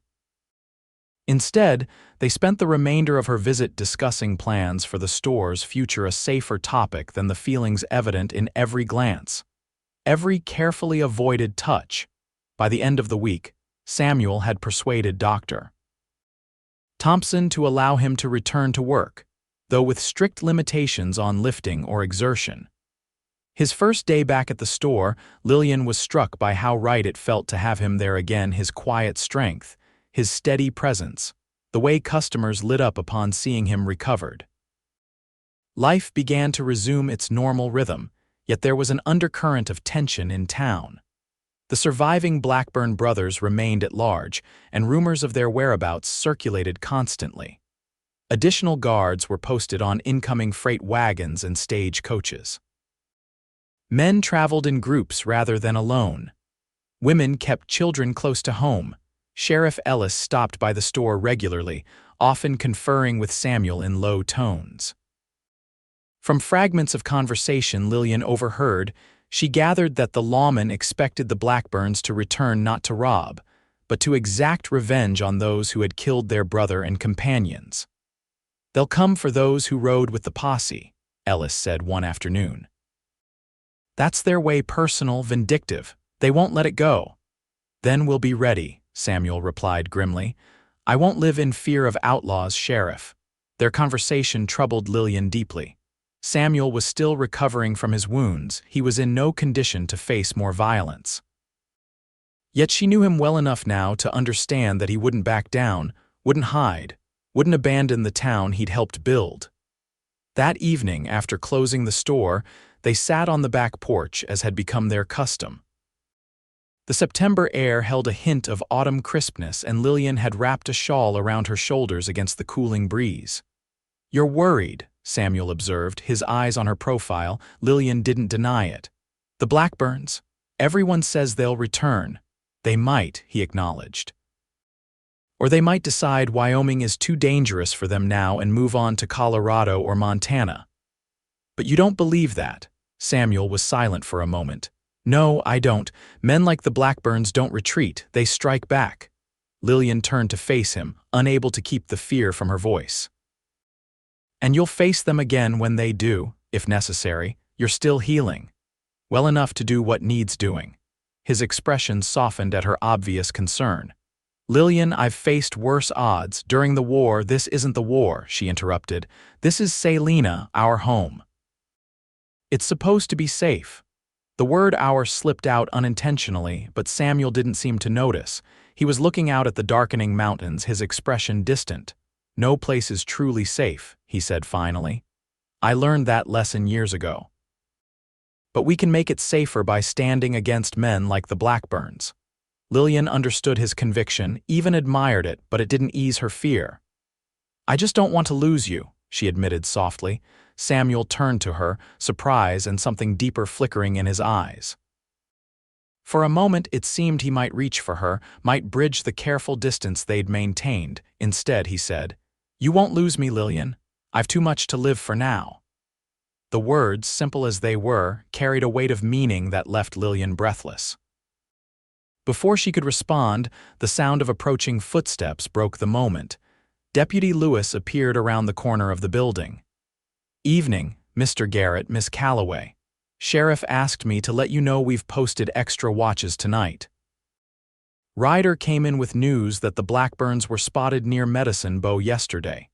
Instead, they spent the remainder of her visit discussing plans for the store's future, a safer topic than the feelings evident in every glance, every carefully avoided touch. By the end of the week, Samuel had persuaded Dr. Thompson to allow him to return to work, though with strict limitations on lifting or exertion. His first day back at the store, Lillian was struck by how right it felt to have him there again: his quiet strength, his steady presence, the way customers lit up upon seeing him recovered. Life began to resume its normal rhythm, yet there was an undercurrent of tension in town. The surviving Blackburn brothers remained at large, and rumors of their whereabouts circulated constantly. Additional guards were posted on incoming freight wagons and stage coaches. Men traveled in groups rather than alone. Women kept children close to home. Sheriff Ellis stopped by the store regularly, often conferring with Samuel in low tones. From fragments of conversation Lillian overheard, she gathered that the lawman expected the Blackburns to return not to rob, but to exact revenge on those who had killed their brother and companions. "They'll come for those who rode with the posse," Ellis said one afternoon. "That's their way, personal, vindictive. They won't let it go." Then we'll be ready, Samuel replied grimly. I won't live in fear of outlaws, Sheriff. Their conversation troubled Lillian deeply. Samuel was still recovering from his wounds. He was in no condition to face more violence. Yet she knew him well enough now to understand that he wouldn't back down, wouldn't hide, wouldn't abandon the town he'd helped build. That evening, after closing the store, they sat on the back porch as had become their custom. The September air held a hint of autumn crispness, and Lillian had wrapped a shawl around her shoulders against the cooling breeze. "You're worried," Samuel observed, his eyes on her profile. Lillian didn't deny it. "The Blackburns? Everyone says they'll return." "They might," he acknowledged. "Or they might decide Wyoming is too dangerous for them now and move on to Colorado or Montana." "But you don't believe that?" Samuel was silent for a moment. "No, I don't. Men like the Blackburns don't retreat, they strike back." Lillian turned to face him, unable to keep the fear from her voice. "And you'll face them again when they do, if necessary. You're still healing. Well enough to do what needs doing." His expression softened at her obvious concern. "Lillian, I've faced worse odds. During the war." "This isn't the war," she interrupted. "This is Salina, our home. It's supposed to be safe." The word "our" slipped out unintentionally, but Samuel didn't seem to notice. He was looking out at the darkening mountains, his expression distant. "No place is truly safe," he said finally. "I learned that lesson years ago. But we can make it safer by standing against men like the Blackburns." Lillian understood his conviction, even admired it, but it didn't ease her fear. "I just don't want to lose you," she admitted softly. Samuel turned to her, surprise and something deeper flickering in his eyes. For a moment it seemed he might reach for her, might bridge the careful distance they'd maintained. Instead, he said, "You won't lose me, Lillian. I've too much to live for now." The words, simple as they were, carried a weight of meaning that left Lillian breathless. Before she could respond, the sound of approaching footsteps broke the moment. Deputy Lewis appeared around the corner of the building. "Evening, Mr. Garrett, Miss Calloway. Sheriff asked me to let you know we've posted extra watches tonight." Ryder came in with news that the Blackburns were spotted near Medicine Bow yesterday.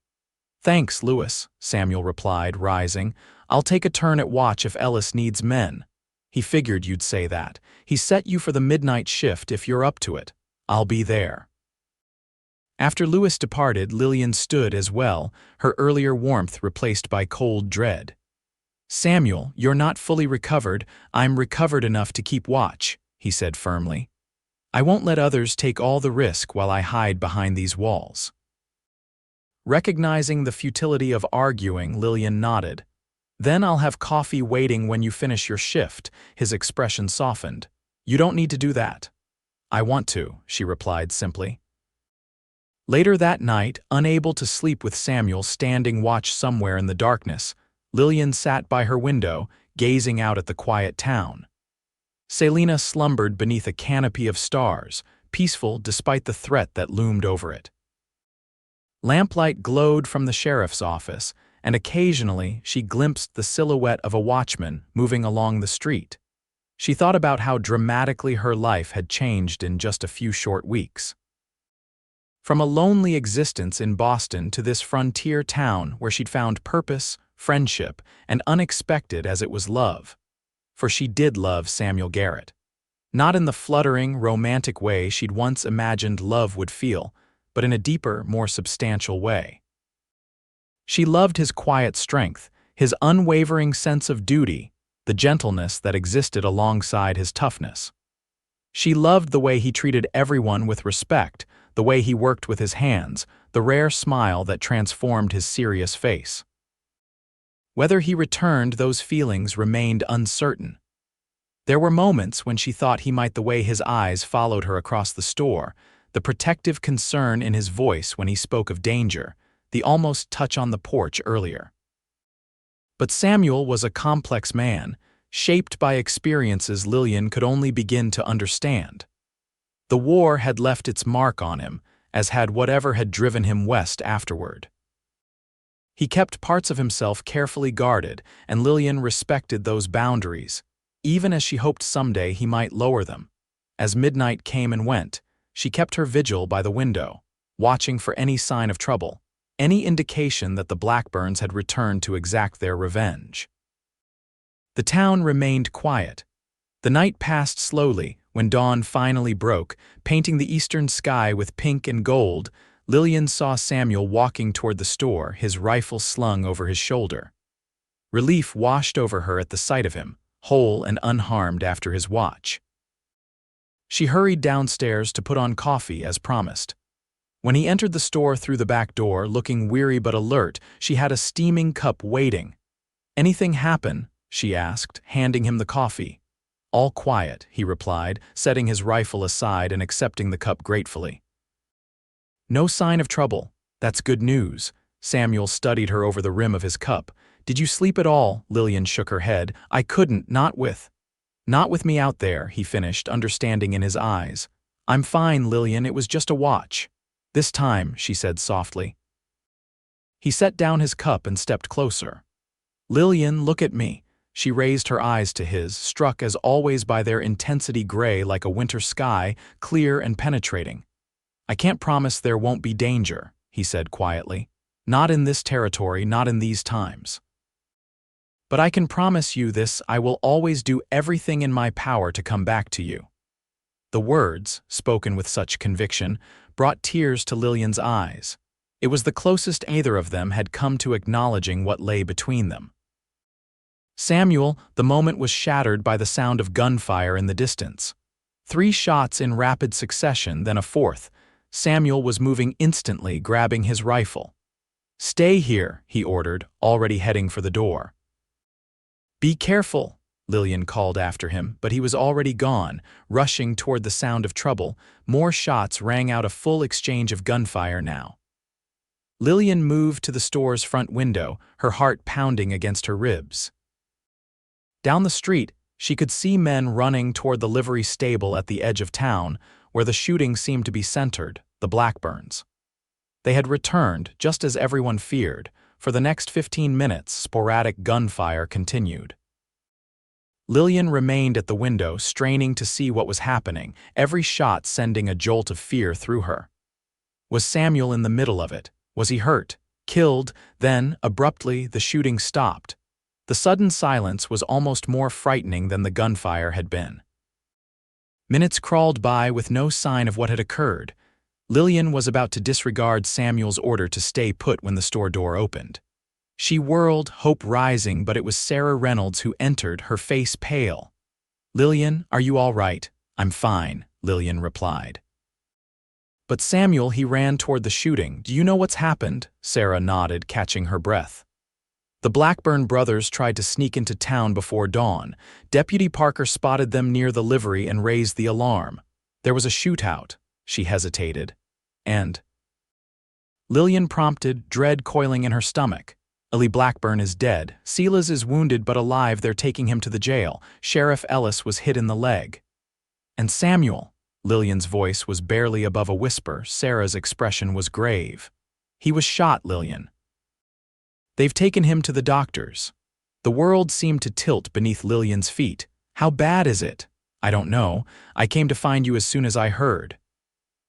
"Thanks, Lewis," Samuel replied, rising. "I'll take a turn at watch if Ellis needs men." "He figured you'd say that. He set you for the midnight shift if you're up to it. I'll be there." After Lewis departed, Lillian stood as well, her earlier warmth replaced by cold dread. "Samuel, you're not fully recovered. I'm recovered enough to keep watch," he said firmly. "I won't let others take all the risk while I hide behind these walls." Recognizing the futility of arguing, Lillian nodded. "Then I'll have coffee waiting when you finish your shift." His expression softened. "You don't need to do that." "I want to," she replied simply. Later that night, unable to sleep with Samuel standing watch somewhere in the darkness, Lillian sat by her window, gazing out at the quiet town. Salina slumbered beneath a canopy of stars, peaceful despite the threat that loomed over it. Lamplight glowed from the sheriff's office, and occasionally she glimpsed the silhouette of a watchman moving along the street. She thought about how dramatically her life had changed in just a few short weeks. From a lonely existence in Boston to this frontier town where she'd found purpose, friendship, and unexpected as it was love. For she did love Samuel Garrett. Not in the fluttering, romantic way she'd once imagined love would feel, but in a deeper, more substantial way. She loved his quiet strength, his unwavering sense of duty, the gentleness that existed alongside his toughness. She loved the way he treated everyone with respect, the way he worked with his hands, the rare smile that transformed his serious face. Whether he returned, those feelings remained uncertain. There were moments when she thought he might, the way his eyes followed her across the store, the protective concern in his voice when he spoke of danger, the almost touch on the porch earlier. But Samuel was a complex man, shaped by experiences Lillian could only begin to understand. The war had left its mark on him, as had whatever had driven him west afterward. He kept parts of himself carefully guarded, and Lillian respected those boundaries, even as she hoped someday he might lower them. As midnight came and went, she kept her vigil by the window, watching for any sign of trouble, any indication that the Blackburns had returned to exact their revenge. The town remained quiet. The night passed slowly. When dawn finally broke, painting the eastern sky with pink and gold, Lillian saw Samuel walking toward the store, his rifle slung over his shoulder. Relief washed over her at the sight of him, whole and unharmed after his watch. She hurried downstairs to put on coffee as promised. When he entered the store through the back door, looking weary but alert, she had a steaming cup waiting. "Anything happen?" she asked, handing him the coffee. "All quiet," he replied, setting his rifle aside and accepting the cup gratefully. "No sign of trouble. That's good news." Samuel studied her over the rim of his cup. "Did you sleep at all?" Lillian shook her head. "I couldn't, not with me out there," he finished, understanding in his eyes. "I'm fine, Lillian, it was just a watch." "This time," she said softly. He set down his cup and stepped closer. "Lillian, look at me." She raised her eyes to his, struck as always by their intensity, gray like a winter sky, clear and penetrating. "I can't promise there won't be danger," he said quietly. "Not in this territory, not in these times. But I can promise you this, I will always do everything in my power to come back to you." The words, spoken with such conviction, brought tears to Lillian's eyes. It was the closest either of them had come to acknowledging what lay between them. "Samuel," the moment was shattered by the sound of gunfire in the distance. 3 shots in rapid succession, then a fourth. Samuel was moving instantly, grabbing his rifle. "Stay here," he ordered, already heading for the door. "Be careful," Lillian called after him, but he was already gone, rushing toward the sound of trouble. More shots rang out, a full exchange of gunfire now. Lillian moved to the store's front window, her heart pounding against her ribs. Down the street, she could see men running toward the livery stable at the edge of town, where the shooting seemed to be centered, the Blackburns. They had returned, just as everyone feared. For the next 15 minutes, sporadic gunfire continued. Lillian remained at the window, straining to see what was happening, every shot sending a jolt of fear through her. Was Samuel in the middle of it? Was he hurt? Killed? Then, abruptly, the shooting stopped. The sudden silence was almost more frightening than the gunfire had been. Minutes crawled by with no sign of what had occurred. Lillian was about to disregard Samuel's order to stay put when the store door opened. She whirled, hope rising, but it was Sarah Reynolds who entered, her face pale. "Lillian, are you all right?" "I'm fine," Lillian replied. "But Samuel," he ran toward the shooting. "Do you know what's happened?" Sarah nodded, catching her breath. "The Blackburn brothers tried to sneak into town before dawn. Deputy Parker spotted them near the livery and raised the alarm. There was a shootout." She hesitated. "And?" Lillian prompted, dread coiling in her stomach. "Ellie Blackburn is dead. Silas is wounded but alive. They're taking him to the jail. Sheriff Ellis was hit in the leg." "And Samuel?" Lillian's voice was barely above a whisper. Sarah's expression was grave. "He was shot, Lillian. They've taken him to the doctors." The world seemed to tilt beneath Lillian's feet. "How bad is it?" "I don't know. I came to find you as soon as I heard."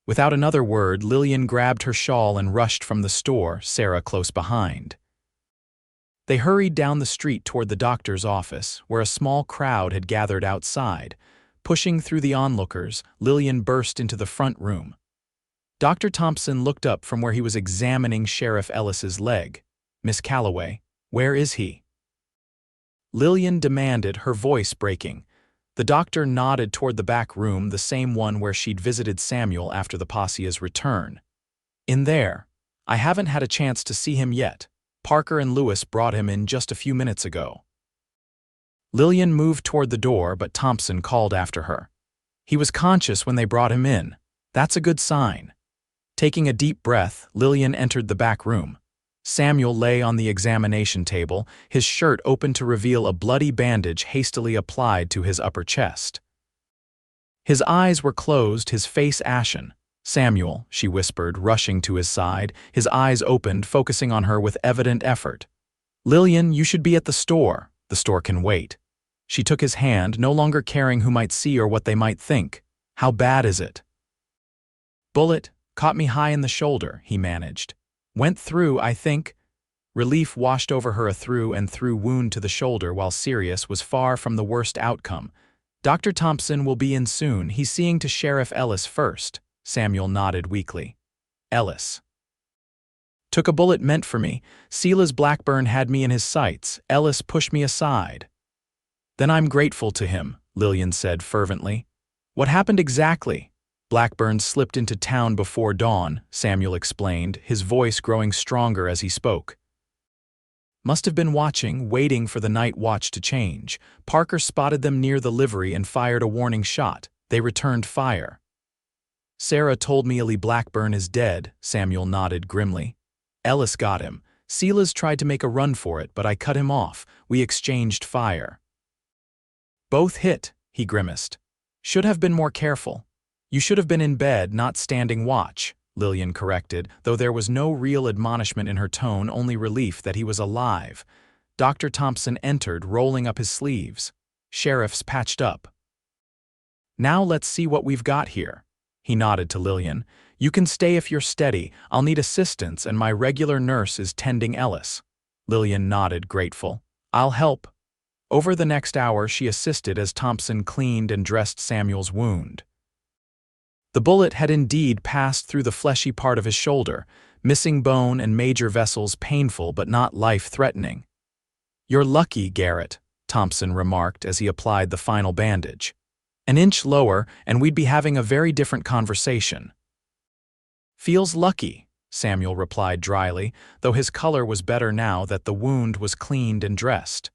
Without another word, Lillian grabbed her shawl and rushed from the store, Sarah close behind. They hurried down the street toward the doctor's office, where a small crowd had gathered outside. Pushing through the onlookers, Lillian burst into the front room. Dr. Thompson looked up from where he was examining Sheriff Ellis's leg. "Miss Calloway, where is he?" Lillian demanded, her voice breaking. The doctor nodded toward the back room, the same one where she'd visited Samuel after the posse's return. "In there. I haven't had a chance to see him yet. Parker and Lewis brought him in just a few minutes ago." Lillian moved toward the door, but Thompson called after her. "He was conscious when they brought him in. That's a good sign." Taking a deep breath, Lillian entered the back room. Samuel lay on the examination table, his shirt open to reveal a bloody bandage hastily applied to his upper chest. His eyes were closed, his face ashen. "Samuel," she whispered, rushing to his side, his eyes opened, focusing on her with evident effort. "Lillian, you should be at the store. The store can wait." She took his hand, no longer caring who might see or what they might think. How bad is it? Bullet caught me high in the shoulder, he managed. Went through, I think. Relief washed over her a through-and-through wound to the shoulder, while serious was far from the worst outcome. Dr. Thompson will be in soon. He's seeing to Sheriff Ellis first. Samuel nodded weakly. Ellis. Took a bullet meant for me. Silas Blackburn had me in his sights. Ellis pushed me aside. Then I'm grateful to him, Lillian said fervently. What happened exactly? Blackburn slipped into town before dawn, Samuel explained, his voice growing stronger as he spoke. Must have been watching, waiting for the night watch to change. Parker spotted them near the livery and fired a warning shot. They returned fire. Sarah told me Ellie Blackburn is dead, Samuel nodded grimly. Ellis got him. Silas tried to make a run for it, but I cut him off. We exchanged fire. Both hit, he grimaced. Should have been more careful. You should have been in bed, not standing watch, Lillian corrected, though there was no real admonishment in her tone, only relief that he was alive. Dr. Thompson entered, rolling up his sleeves. Sheriff's patched up. Now let's see what we've got here. He nodded to Lillian. You can stay if you're steady. I'll need assistance, and my regular nurse is tending Ellis. Lillian nodded, grateful. I'll help. Over the next hour, she assisted as Thompson cleaned and dressed Samuel's wound. The bullet had indeed passed through the fleshy part of his shoulder, missing bone and major vessels painful but not life-threatening. You're lucky, Garrett, Thompson remarked as he applied the final bandage. An inch lower, and we'd be having a very different conversation. Feels lucky, Samuel replied dryly, though his color was better now that the wound was cleaned and dressed.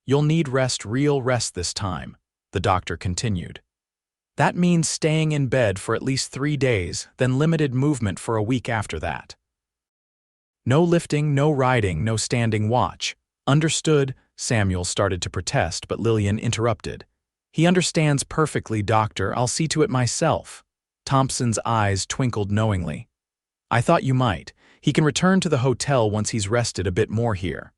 You'll need rest, real rest this time, the doctor continued. That means staying in bed for at least 3 days, then limited movement for a week after that. No lifting, no riding, no standing watch. Understood, Samuel started to protest, but Lillian interrupted. He understands perfectly, doctor. I'll see to it myself. Thompson's eyes twinkled knowingly. I thought you might. He can return to the hotel once he's rested a bit more here.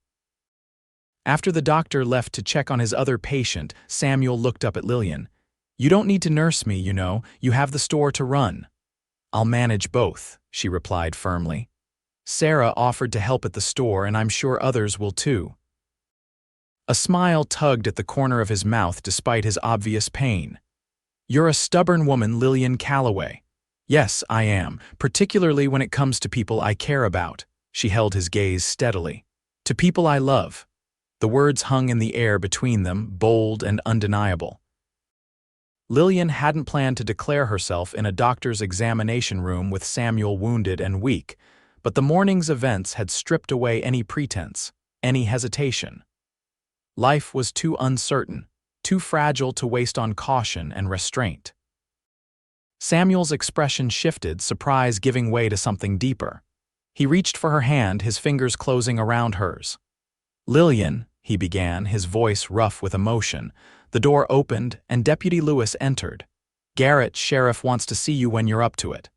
After the doctor left to check on his other patient, Samuel looked up at Lillian. You don't need to nurse me, you know. You have the store to run. I'll manage both, she replied firmly. Sarah offered to help at the store, and I'm sure others will too. A smile tugged at the corner of his mouth despite his obvious pain. You're a stubborn woman, Lillian Calloway. Yes, I am, particularly when it comes to people I care about. She held his gaze steadily. To people I love. The words hung in the air between them, bold and undeniable. Lillian hadn't planned to declare herself in a doctor's examination room with Samuel wounded and weak, but the morning's events had stripped away any pretense, any hesitation. Life was too uncertain, too fragile to waste on caution and restraint. Samuel's expression shifted, surprise giving way to something deeper. He reached for her hand, his fingers closing around hers. Lillian, he began, his voice rough with emotion. The door opened, and Deputy Lewis entered. Garrett, sheriff wants to see you when you're up to it.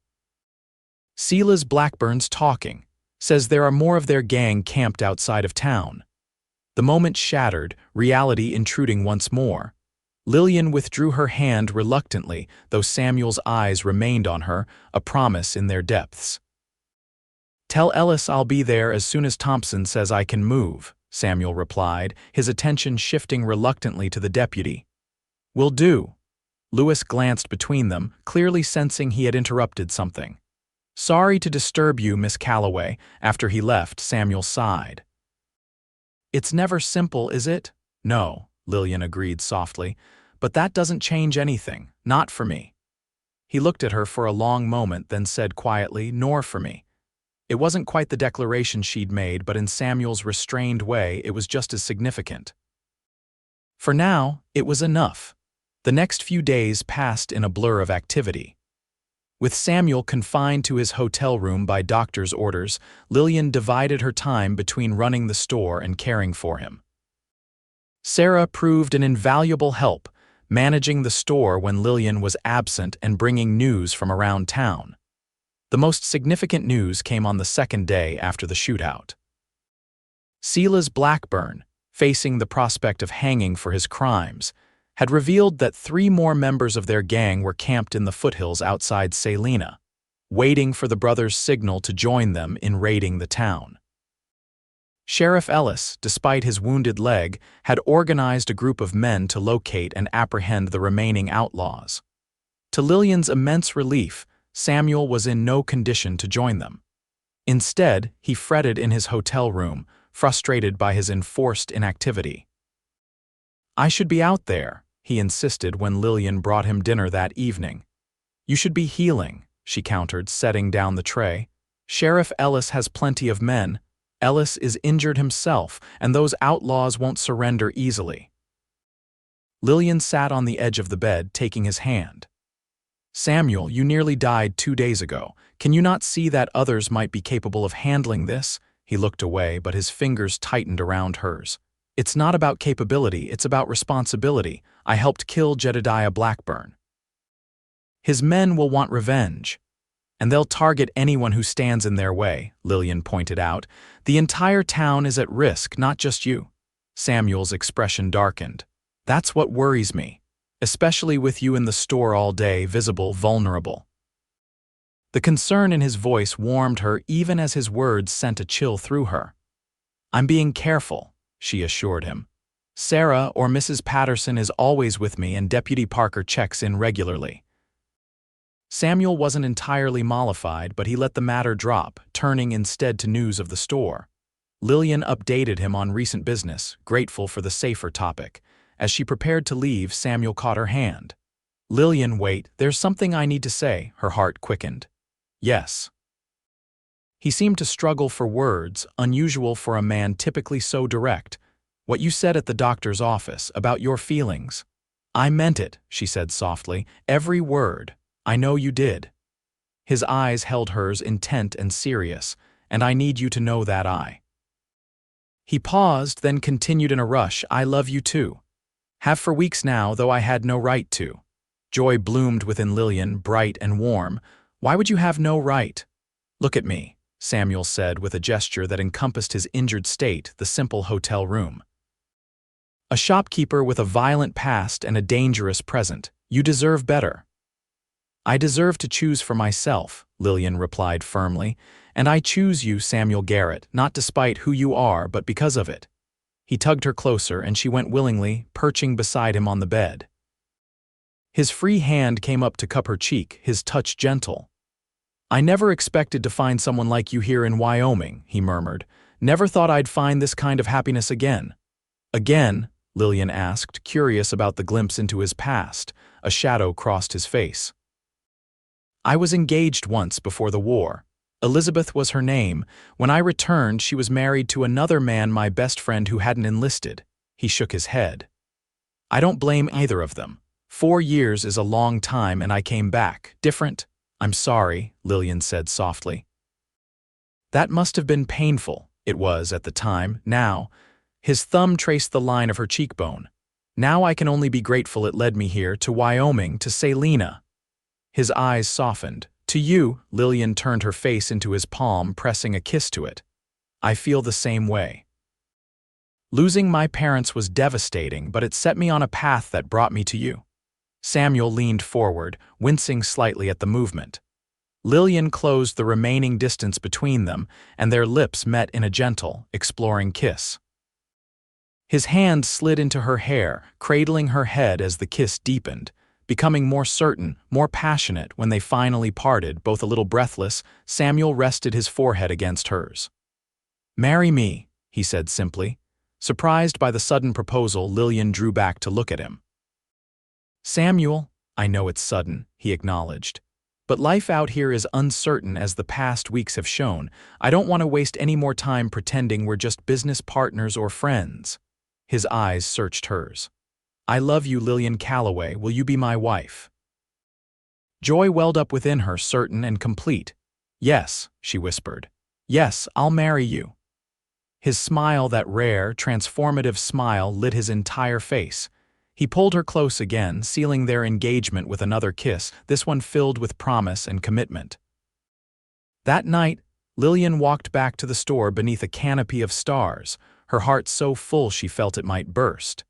Silas Blackburn's talking. Says there are more of their gang camped outside of town. The moment shattered, reality intruding once more. Lillian withdrew her hand reluctantly, though Samuel's eyes remained on her, a promise in their depths. Tell Ellis I'll be there as soon as Thompson says I can move, Samuel replied, his attention shifting reluctantly to the deputy. Will do. Lewis glanced between them, clearly sensing he had interrupted something. Sorry to disturb you, Miss Calloway. After he left, Samuel sighed. It's never simple, is it? No, Lillian agreed softly, but that doesn't change anything, not for me. He looked at her for a long moment, then said quietly, nor for me. It wasn't quite the declaration she'd made, but in Samuel's restrained way, it was just as significant. For now, it was enough. The next few days passed in a blur of activity. With Samuel confined to his hotel room by doctor's orders, Lillian divided her time between running the store and caring for him. Sarah proved an invaluable help, managing the store when Lillian was absent and bringing news from around town. The most significant news came on the second day after the shootout. Silas Blackburn, facing the prospect of hanging for his crimes, had revealed that 3 more members of their gang were camped in the foothills outside Salina, waiting for the brothers' signal to join them in raiding the town. Sheriff Ellis, despite his wounded leg, had organized a group of men to locate and apprehend the remaining outlaws. To Lillian's immense relief, Samuel was in no condition to join them. Instead, he fretted in his hotel room, frustrated by his enforced inactivity. "I should be out there," he insisted when Lillian brought him dinner that evening. "You should be healing," she countered, setting down the tray. "Sheriff Ellis has plenty of men. Ellis is injured himself, and those outlaws won't surrender easily." Lillian sat on the edge of the bed, taking his hand. "Samuel, you nearly died 2 days ago. Can you not see that others might be capable of handling this?" He looked away, but his fingers tightened around hers. "It's not about capability, it's about responsibility. I helped kill Jedediah Blackburn. His men will want revenge. And they'll target anyone who stands in their way," Lillian pointed out. "The entire town is at risk, not just you." Samuel's expression darkened. "That's what worries me, especially with you in the store all day, visible, vulnerable." The concern in his voice warmed her even as his words sent a chill through her. "I'm being careful," she assured him. "Sarah or Mrs. Patterson is always with me and Deputy Parker checks in regularly." Samuel wasn't entirely mollified, but he let the matter drop, turning instead to news of the store. Lillian updated him on recent business, grateful for the safer topic. As she prepared to leave, Samuel caught her hand. "Lillian, wait, there's something I need to say," her heart quickened. "Yes." He seemed to struggle for words, unusual for a man typically so direct. "What you said at the doctor's office, about your feelings." "I meant it," she said softly. "Every word. I know you did." His eyes held hers, intent and serious, "And I need you to know that I." He paused, then continued in a rush, "I love you too. Have for weeks now, though I had no right to." Joy bloomed within Lillian, bright and warm. "Why would you have no right?" "Look at me," Samuel said with a gesture that encompassed his injured state, the simple hotel room. "A shopkeeper with a violent past and a dangerous present. You deserve better." "I deserve to choose for myself," Lillian replied firmly. "And I choose you, Samuel Garrett, not despite who you are, but because of it." He tugged her closer, and she went willingly, perching beside him on the bed. His free hand came up to cup her cheek, his touch gentle. "I never expected to find someone like you here in Wyoming," he murmured. "Never thought I'd find this kind of happiness again." "Again?" Lillian asked, curious about the glimpse into his past. A shadow crossed his face. "I was engaged once before the war. Elizabeth was her name. When I returned, she was married to another man, my best friend who hadn't enlisted." He shook his head. "I don't blame either of them. 4 years is a long time and I came back. Different." "I'm sorry," Lillian said softly. "That must have been painful." It was at the time. Now, his thumb traced the line of her cheekbone. "Now I can only be grateful it led me here, to Wyoming, to Salina." His eyes softened. "To you," Lillian turned her face into his palm, pressing a kiss to it. "I feel the same way. Losing my parents was devastating, but it set me on a path that brought me to you." Samuel leaned forward, wincing slightly at the movement. Lillian closed the remaining distance between them, and their lips met in a gentle, exploring kiss. His hand slid into her hair, cradling her head as the kiss deepened, becoming more certain, more passionate when they finally parted, both a little breathless. Samuel rested his forehead against hers. "Marry me," he said simply. Surprised by the sudden proposal, Lillian drew back to look at him. "Samuel, I know it's sudden," he acknowledged. "But life out here is uncertain, as the past weeks have shown. I don't want to waste any more time pretending we're just business partners or friends." His eyes searched hers. "I love you, Lillian Calloway. Will you be my wife?" Joy welled up within her, certain and complete. "Yes," she whispered. "Yes, I'll marry you." His smile, that rare, transformative smile, lit his entire face. He pulled her close again, sealing their engagement with another kiss, this one filled with promise and commitment. That night, Lillian walked back to the store beneath a canopy of stars, her heart so full she felt it might burst.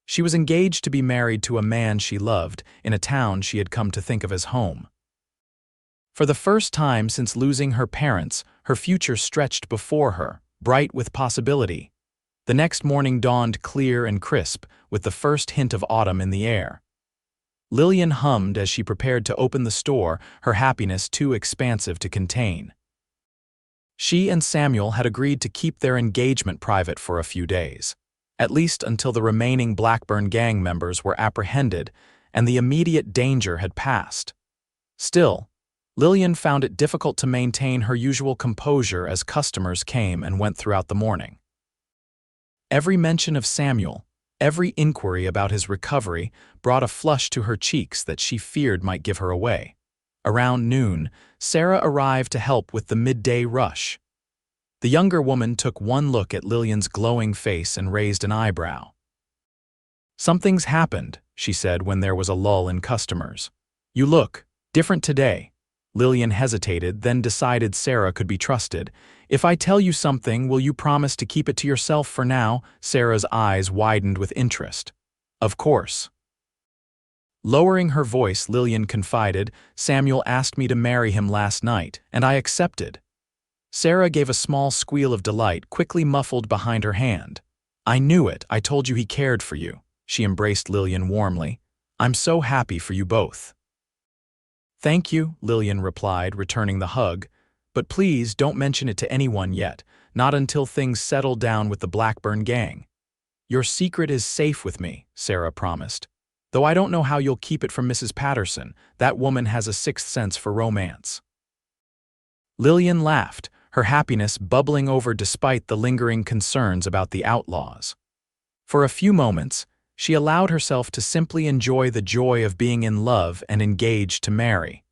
She was engaged to be married to a man she loved in a town she had come to think of as home. For the first time since losing her parents, her future stretched before her, bright with possibility. The next morning dawned clear and crisp, with the first hint of autumn in the air. Lillian hummed as she prepared to open the store, her happiness too expansive to contain. She and Samuel had agreed to keep their engagement private for a few days, at least until the remaining Blackburn gang members were apprehended and the immediate danger had passed. Still, Lillian found it difficult to maintain her usual composure as customers came and went throughout the morning. Every mention of Samuel, every inquiry about his recovery brought a flush to her cheeks that she feared might give her away. Around noon, Sarah arrived to help with the midday rush. The younger woman took one look at Lillian's glowing face and raised an eyebrow. "Something's happened," she said when there was a lull in customers. "You look different today." Lillian hesitated, then decided Sarah could be trusted. "If I tell you something, will you promise to keep it to yourself for now?" Sarah's eyes widened with interest. "Of course." Lowering her voice, Lillian confided, "Samuel asked me to marry him last night, and I accepted." Sarah gave a small squeal of delight, quickly muffled behind her hand. "I knew it. I told you he cared for you." She embraced Lillian warmly. "I'm so happy for you both." "Thank you," Lillian replied, returning the hug. "But please don't mention it to anyone yet, not until things settle down with the Blackburn gang." "Your secret is safe with me," Sarah promised. "Though I don't know how you'll keep it from Mrs. Patterson. That woman has a sixth sense for romance." Lillian laughed, her happiness bubbling over despite the lingering concerns about the Outlaws. For a few moments, she allowed herself to simply enjoy the joy of being in love and engaged to marry.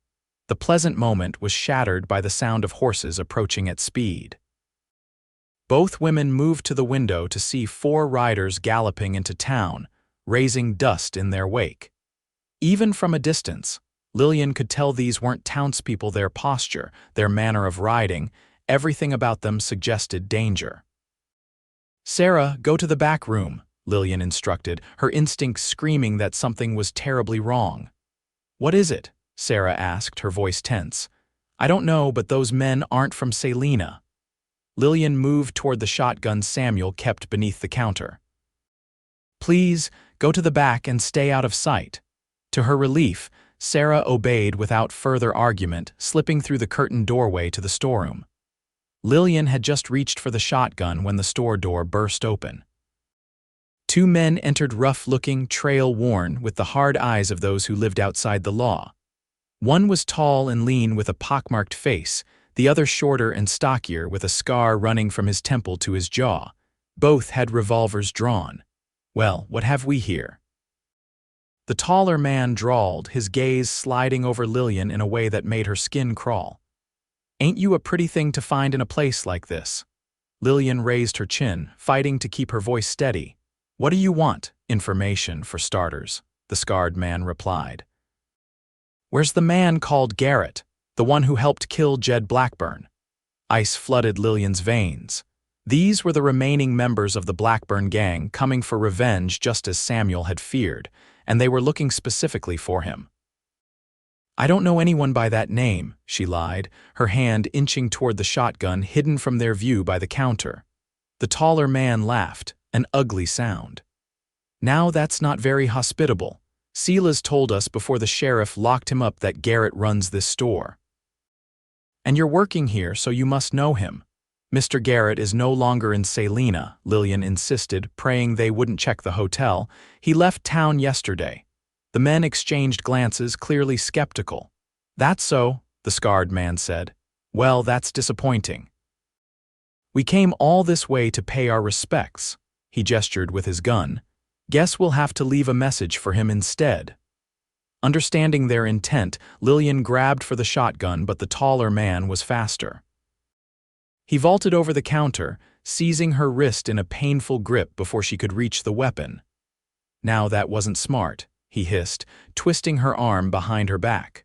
The pleasant moment was shattered by the sound of horses approaching at speed. Both women moved to the window to see 4 riders galloping into town, raising dust in their wake. Even from a distance, Lillian could tell these weren't townspeople. Their posture, their manner of riding, everything about them suggested danger. "Sarah, go to the back room," Lillian instructed, her instincts screaming that something was terribly wrong. "What is it?" Sarah asked, her voice tense. "I don't know, but those men aren't from Salina." Lillian moved toward the shotgun Samuel kept beneath the counter. "Please, go to the back and stay out of sight." To her relief, Sarah obeyed without further argument, slipping through the curtained doorway to the storeroom. Lillian had just reached for the shotgun when the store door burst open. 2 men entered, rough-looking, trail-worn, with the hard eyes of those who lived outside the law. One was tall and lean with a pockmarked face, the other shorter and stockier with a scar running from his temple to his jaw. Both had revolvers drawn. "Well, what have we here?" The taller man drawled, his gaze sliding over Lillian in a way that made her skin crawl. "Ain't you a pretty thing to find in a place like this?" Lillian raised her chin, fighting to keep her voice steady. "What do you want?" "Information, for starters," the scarred man replied. "Where's the man called Garrett, the one who helped kill Jed Blackburn?" Ice flooded Lillian's veins. These were the remaining members of the Blackburn gang coming for revenge, just as Samuel had feared, and they were looking specifically for him. "I don't know anyone by that name," she lied, her hand inching toward the shotgun hidden from their view by the counter. The taller man laughed, an ugly sound. "Now that's not very hospitable. Sila's told us before the sheriff locked him up that Garrett runs this store. And you're working here, so you must know him." "Mr. Garrett is no longer in Salina," Lillian insisted, praying they wouldn't check the hotel. "He left town yesterday." The men exchanged glances, clearly skeptical. "That's so," the scarred man said. "Well, that's disappointing. We came all this way to pay our respects." He gestured with his gun. "Guess we'll have to leave a message for him instead." Understanding their intent, Lillian grabbed for the shotgun, but the taller man was faster. He vaulted over the counter, seizing her wrist in a painful grip before she could reach the weapon. "Now that wasn't smart," he hissed, twisting her arm behind her back.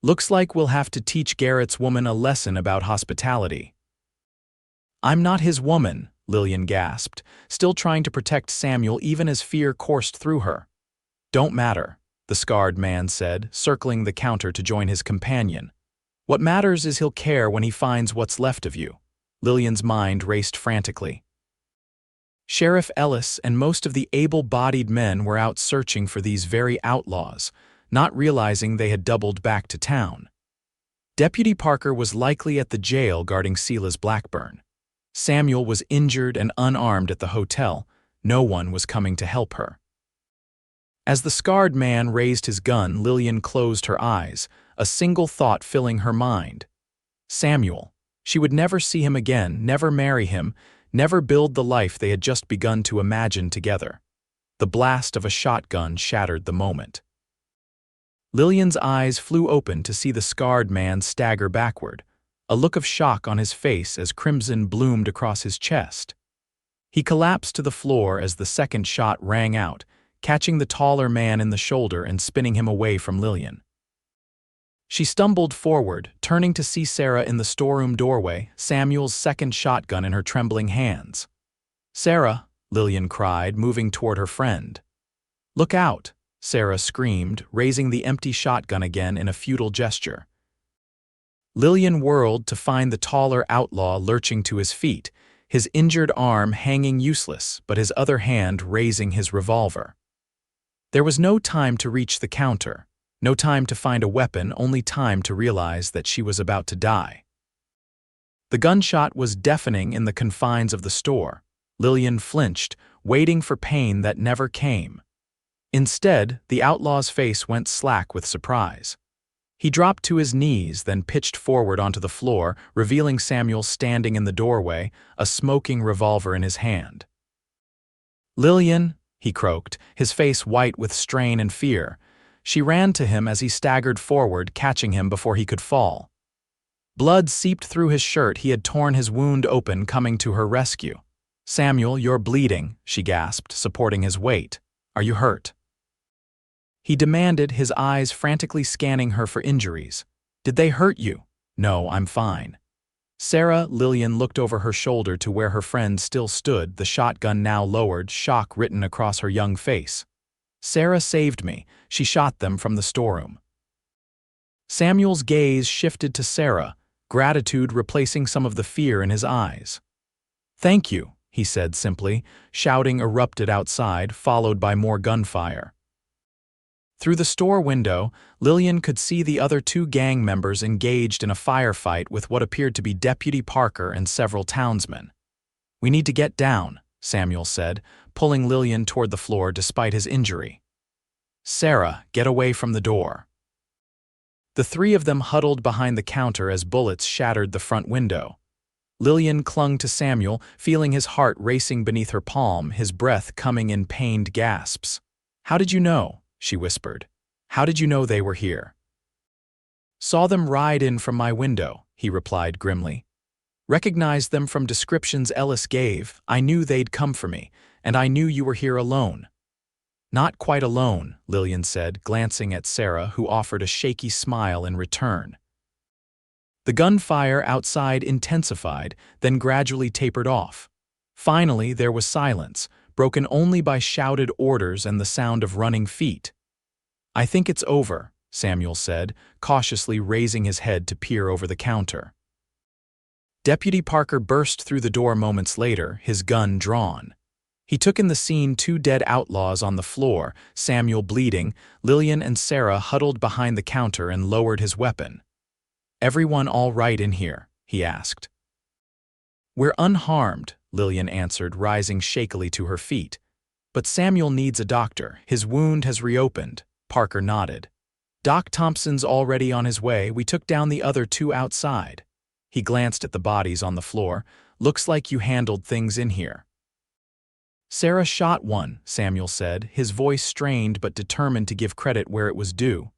"Looks like we'll have to teach Garrett's woman a lesson about hospitality." "I'm not his woman," Lillian gasped, still trying to protect Samuel even as fear coursed through her. Don't matter, the scarred man said, circling the counter to join his companion. What matters is he'll care when he finds what's left of you. Lillian's mind raced frantically. Sheriff Ellis and most of the able-bodied men were out searching for these very outlaws, not realizing they had doubled back to town. Deputy Parker was likely at the jail guarding Sela's Blackburn. Samuel was injured and unarmed at the hotel. No one was coming to help her. As the scarred man raised his gun, Lillian closed her eyes, a single thought filling her mind. Samuel. She would never see him again, never marry him, never build the life they had just begun to imagine together. The blast of a shotgun shattered the moment. Lillian's eyes flew open to see the scarred man stagger backward, a look of shock on his face as crimson bloomed across his chest. He collapsed to the floor as the second shot rang out, catching the taller man in the shoulder and spinning him away from Lillian. She stumbled forward, turning to see Sarah in the storeroom doorway, Samuel's second shotgun in her trembling hands. "Sarah," Lillian cried, moving toward her friend. "Look out," Sarah screamed, raising the empty shotgun again in a futile gesture. Lillian whirled to find the taller outlaw lurching to his feet, his injured arm hanging useless, but his other hand raising his revolver. There was no time to reach the counter, no time to find a weapon, only time to realize that she was about to die. The gunshot was deafening in the confines of the store. Lillian flinched, waiting for pain that never came. Instead, the outlaw's face went slack with surprise. He dropped to his knees, then pitched forward onto the floor, revealing Samuel standing in the doorway, a smoking revolver in his hand. "Lillian," he croaked, his face white with strain and fear. She ran to him as he staggered forward, catching him before he could fall. Blood seeped through his shirt. He had torn his wound open, coming to her rescue. "Samuel, you're bleeding," she gasped, supporting his weight. "Are you hurt?" He demanded, his eyes frantically scanning her for injuries. "Did they hurt you?" "No, I'm fine." Sarah, Lillian looked over her shoulder to where her friend still stood, the shotgun now lowered, shock written across her young face. "Sarah saved me. She shot them from the storeroom." Samuel's gaze shifted to Sarah, gratitude replacing some of the fear in his eyes. "Thank you," he said simply. Shouting erupted outside, followed by more gunfire. Through the store window, Lillian could see the other two gang members engaged in a firefight with what appeared to be Deputy Parker and several townsmen. "We need to get down," Samuel said, pulling Lillian toward the floor despite his injury. "Sarah, get away from the door." The three of them huddled behind the counter as bullets shattered the front window. Lillian clung to Samuel, feeling his heart racing beneath her palm, his breath coming in pained gasps. "How did you know?" she whispered. "How did you know they were here?" "Saw them ride in from my window," he replied grimly. "Recognized them from descriptions Ellis gave. I knew they'd come for me, and I knew you were here alone." "Not quite alone," Lillian said, glancing at Sarah, who offered a shaky smile in return. The gunfire outside intensified, then gradually tapered off. Finally, there was silence, broken only by shouted orders and the sound of running feet. "I think it's over," Samuel said, cautiously raising his head to peer over the counter. Deputy Parker burst through the door moments later, his gun drawn. He took in the scene, two dead outlaws on the floor, Samuel bleeding, Lillian and Sarah huddled behind the counter, and lowered his weapon. "Everyone all right in here?" he asked. "We're unharmed," Lillian answered, rising shakily to her feet. "But Samuel needs a doctor. His wound has reopened." Parker nodded. "Doc Thompson's already on his way. We took down the other two outside." He glanced at the bodies on the floor. "Looks like you handled things in here." "Sarah shot one," Samuel said, his voice strained but determined to give credit where it was due.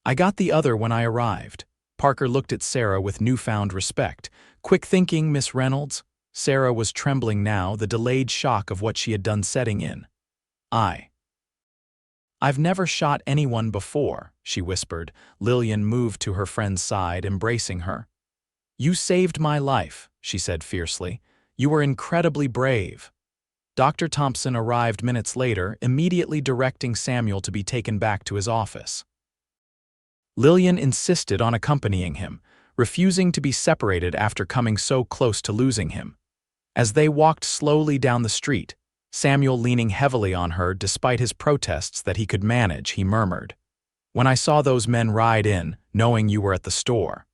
"I got the other when I arrived." Parker looked at Sarah with newfound respect. "Quick thinking, Miss Reynolds." Sarah was trembling now, the delayed shock of what she had done setting in. "I've never shot anyone before," she whispered. Lillian moved to her friend's side, embracing her. "You saved my life," she said fiercely. You were incredibly brave." Dr. Thompson arrived minutes later, immediately directing Samuel to be taken back to his office. Lillian insisted on accompanying him, refusing to be separated after coming so close to losing him. As they walked slowly down the street, Samuel leaning heavily on her despite his protests that he could manage, he murmured, "When I saw those men ride in, knowing you were at the store.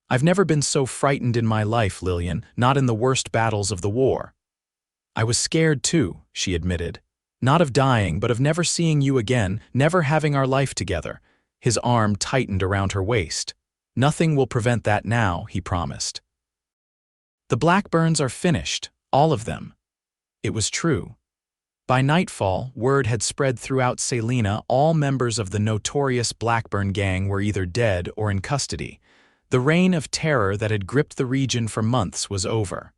I've never been so frightened in my life, Lillian, not in the worst battles of the war. I was scared too," she admitted. "Not of dying, but of never seeing you again, never having our life together." His arm tightened around her waist. "Nothing will prevent that now," he promised. "The Blackburns are finished, all of them." It was true. By nightfall, word had spread throughout Salina all members of the notorious Blackburn gang were either dead or in custody. The reign of terror that had gripped the region for months was over.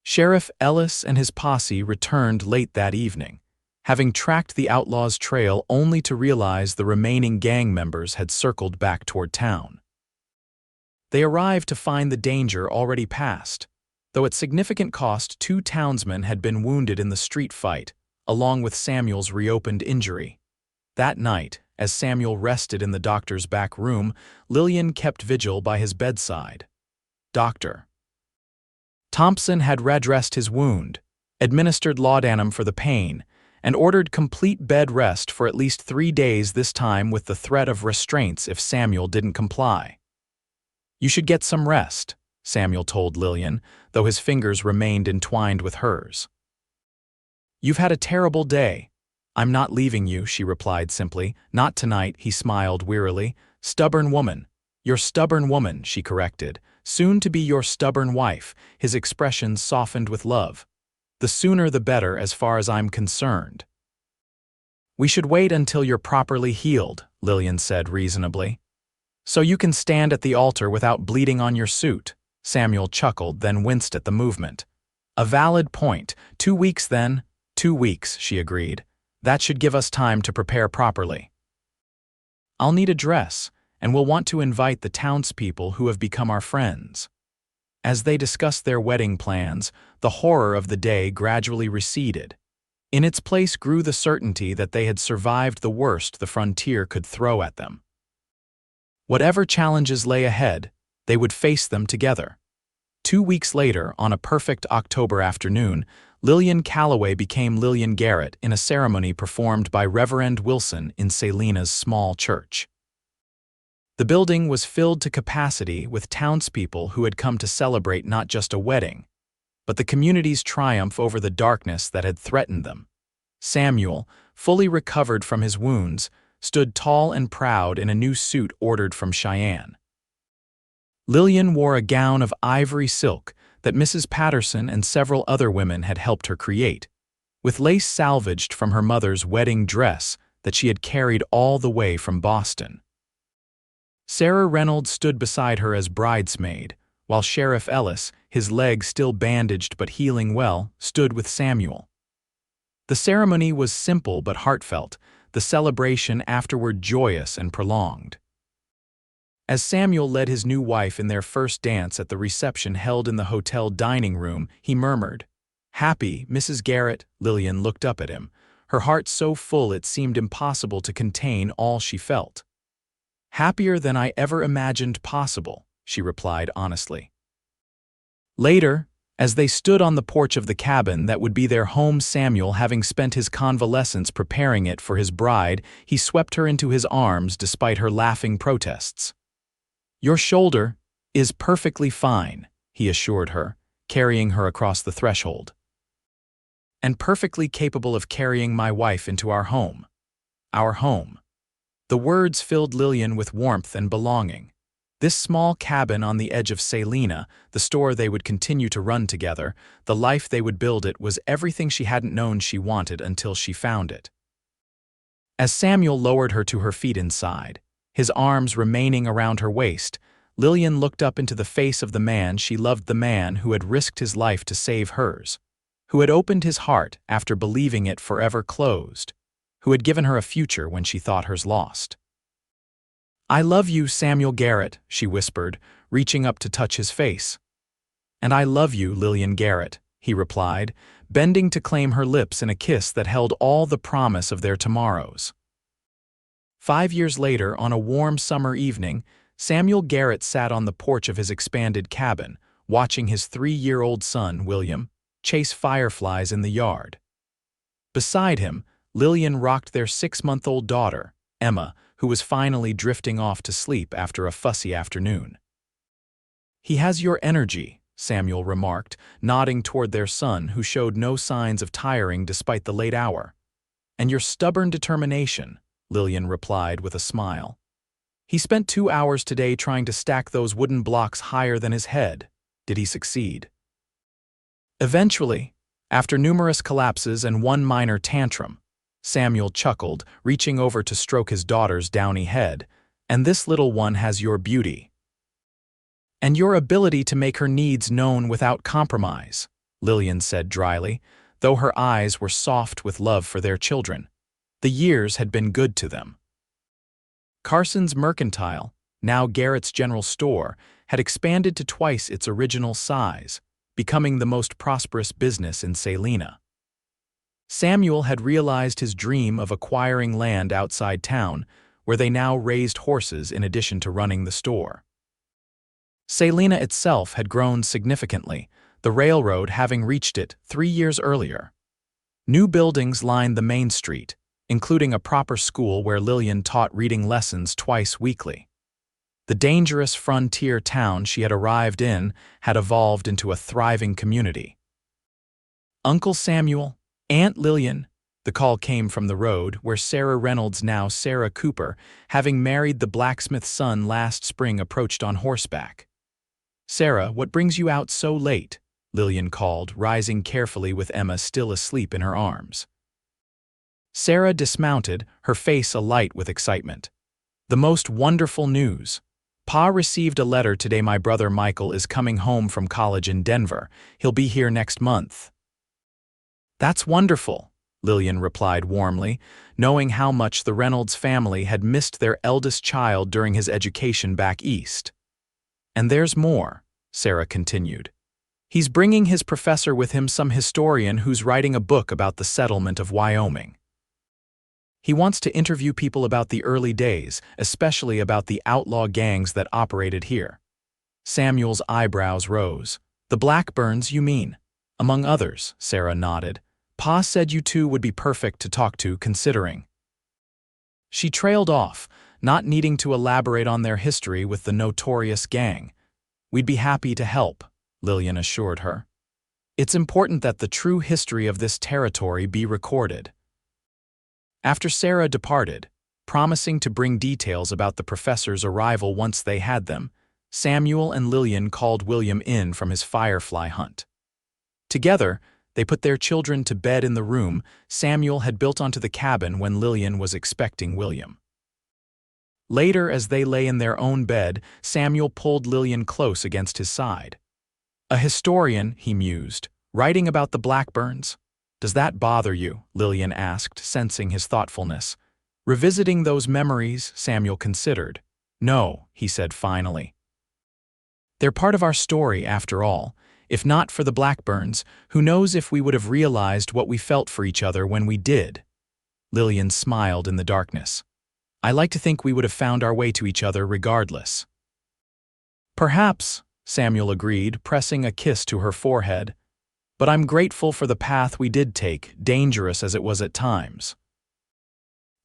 Sheriff Ellis and his posse returned late that evening, having tracked the Outlaws' trail only to realize the remaining gang members had circled back toward town. They arrived to find the danger already past, though at significant cost 2 townsmen had been wounded in the street fight, along with Samuel's reopened injury. That night, as Samuel rested in the doctor's back room, Lillian kept vigil by his bedside. Dr. Thompson had redressed his wound, administered laudanum for the pain, and ordered complete bed rest for at least 3 days, this time with the threat of restraints if Samuel didn't comply. "You should get some rest," Samuel told Lillian, though his fingers remained entwined with hers. "You've had a terrible day." "I'm not leaving you," she replied simply. "Not tonight," he smiled wearily. "Stubborn woman." "Your stubborn woman," she corrected. "Soon to be your stubborn wife," his expression softened with love. "The sooner the better as far as I'm concerned." "We should wait until you're properly healed," Lillian said reasonably. "So you can stand at the altar without bleeding on your suit." Samuel chuckled, then winced at the movement. "A valid point. 2 weeks then?" 2 weeks, she agreed. "That should give us time to prepare properly. I'll need a dress, and we'll want to invite the townspeople who have become our friends." As they discussed their wedding plans, the horror of the day gradually receded. In its place grew the certainty that they had survived the worst the frontier could throw at them. Whatever challenges lay ahead, they would face them together. 2 weeks later, on a perfect October afternoon, Lillian Calloway became Lillian Garrett in a ceremony performed by Reverend Wilson in Salina's small church. The building was filled to capacity with townspeople who had come to celebrate not just a wedding, but the community's triumph over the darkness that had threatened them. Samuel, fully recovered from his wounds, stood tall and proud in a new suit ordered from Cheyenne. Lillian wore a gown of ivory silk that Mrs. Patterson and several other women had helped her create, with lace salvaged from her mother's wedding dress that she had carried all the way from Boston. Sarah Reynolds stood beside her as bridesmaid, while Sheriff Ellis, his leg still bandaged but healing well, stood with Samuel. The ceremony was simple but heartfelt, the celebration afterward joyous and prolonged. As Samuel led his new wife in their first dance at the reception held in the hotel dining room, he murmured, "Happy, Mrs. Garrett." Lillian looked up at him, her heart so full it seemed impossible to contain all she felt. "Happier than I ever imagined possible," she replied honestly. Later, as they stood on the porch of the cabin that would be their home, Samuel, having spent his convalescence preparing it for his bride, he swept her into his arms despite her laughing protests. "Your shoulder is perfectly fine," he assured her, carrying her across the threshold. "And perfectly capable of carrying my wife into our home." Our home. The words filled Lillian with warmth and belonging. This small cabin on the edge of Salina, the store they would continue to run together, the life they would build, it was everything she hadn't known she wanted until she found it. As Samuel lowered her to her feet inside, his arms remaining around her waist, Lillian looked up into the face of the man she loved, the man who had risked his life to save hers, who had opened his heart after believing it forever closed, who had given her a future when she thought hers lost. "I love you, Samuel Garrett," she whispered, reaching up to touch his face. "And I love you, Lillian Garrett," he replied, bending to claim her lips in a kiss that held all the promise of their tomorrows. 5 years later, on a warm summer evening, Samuel Garrett sat on the porch of his expanded cabin, watching his 3-year-old son, William, chase fireflies in the yard. Beside him, Lillian rocked their 6-month-old daughter, Emma, who was finally drifting off to sleep after a fussy afternoon. "He has your energy," Samuel remarked, nodding toward their son, who showed no signs of tiring despite the late hour. "And your stubborn determination," Lillian replied with a smile. "He spent 2 hours today trying to stack those wooden blocks higher than his head. Did he succeed?" "Eventually, after numerous collapses and one minor tantrum," Samuel chuckled, reaching over to stroke his daughter's downy head. "And this little one has your beauty. And your ability to make her needs known without compromise," Lillian said dryly, though her eyes were soft with love for their children. The years had been good to them. Carson's Mercantile, now Garrett's General Store, had expanded to twice its original size, becoming the most prosperous business in Salina. Samuel had realized his dream of acquiring land outside town, where they now raised horses in addition to running the store. Salina itself had grown significantly, the railroad having reached it 3 years earlier. New buildings lined the main street, including a proper school where Lillian taught reading lessons twice weekly. The dangerous frontier town she had arrived in had evolved into a thriving community. "Uncle Samuel, Aunt Lillian," the call came from the road, where Sarah Reynolds, now Sarah Cooper, having married the blacksmith's son last spring, approached on horseback. "Sarah, what brings you out so late?" Lillian called, rising carefully with Emma still asleep in her arms. Sarah dismounted, her face alight with excitement. "The most wonderful news. Pa received a letter today. My brother Michael is coming home from college in Denver. He'll be here next month." "That's wonderful," Lillian replied warmly, knowing how much the Reynolds family had missed their eldest child during his education back east. "And there's more," Sarah continued. "He's bringing his professor with him, some historian who's writing a book about the settlement of Wyoming. He wants to interview people about the early days, especially about the outlaw gangs that operated here." Samuel's eyebrows rose. "The Blackburns, you mean?" "Among others," Sarah nodded. "Pa said you two would be perfect to talk to, considering." She trailed off, not needing to elaborate on their history with the notorious gang. "We'd be happy to help," Lillian assured her. "It's important that the true history of this territory be recorded." After Sarah departed, promising to bring details about the professor's arrival once they had them, Samuel and Lillian called William in from his firefly hunt. Together, they put their children to bed in the room Samuel had built onto the cabin when Lillian was expecting William. Later, as they lay in their own bed, Samuel pulled Lillian close against his side. "A historian," he mused, "writing about the Blackburns? Does that bother you?" Lillian asked, sensing his thoughtfulness. Revisiting those memories, Samuel considered. "No," he said finally. "They're part of our story, after all. If not for the Blackburns, who knows if we would have realized what we felt for each other when we did." Lillian smiled in the darkness. "I like to think we would have found our way to each other regardless." "Perhaps," Samuel agreed, pressing a kiss to her forehead. "But I'm grateful for the path we did take, dangerous as it was at times."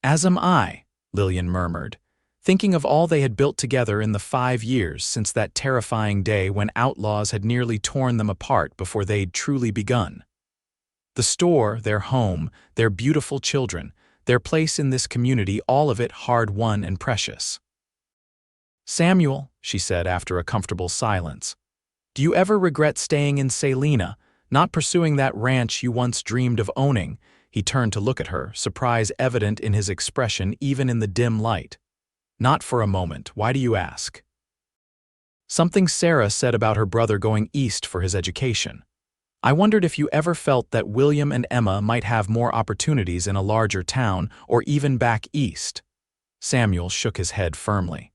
"As am I," Lillian murmured, thinking of all they had built together in the 5 years since that terrifying day when Outlaws had nearly torn them apart before they'd truly begun. The store, their home, their beautiful children, their place in this community, all of it hard-won and precious. "Samuel," she said after a comfortable silence, "do you ever regret staying in Salina, not pursuing that ranch you once dreamed of owning?" He turned to look at her, surprise evident in his expression even in the dim light. "Not for a moment. Why do you ask?" "Something Sarah said about her brother going east for his education. I wondered if you ever felt that William and Emma might have more opportunities in a larger town or even back east." Samuel shook his head firmly.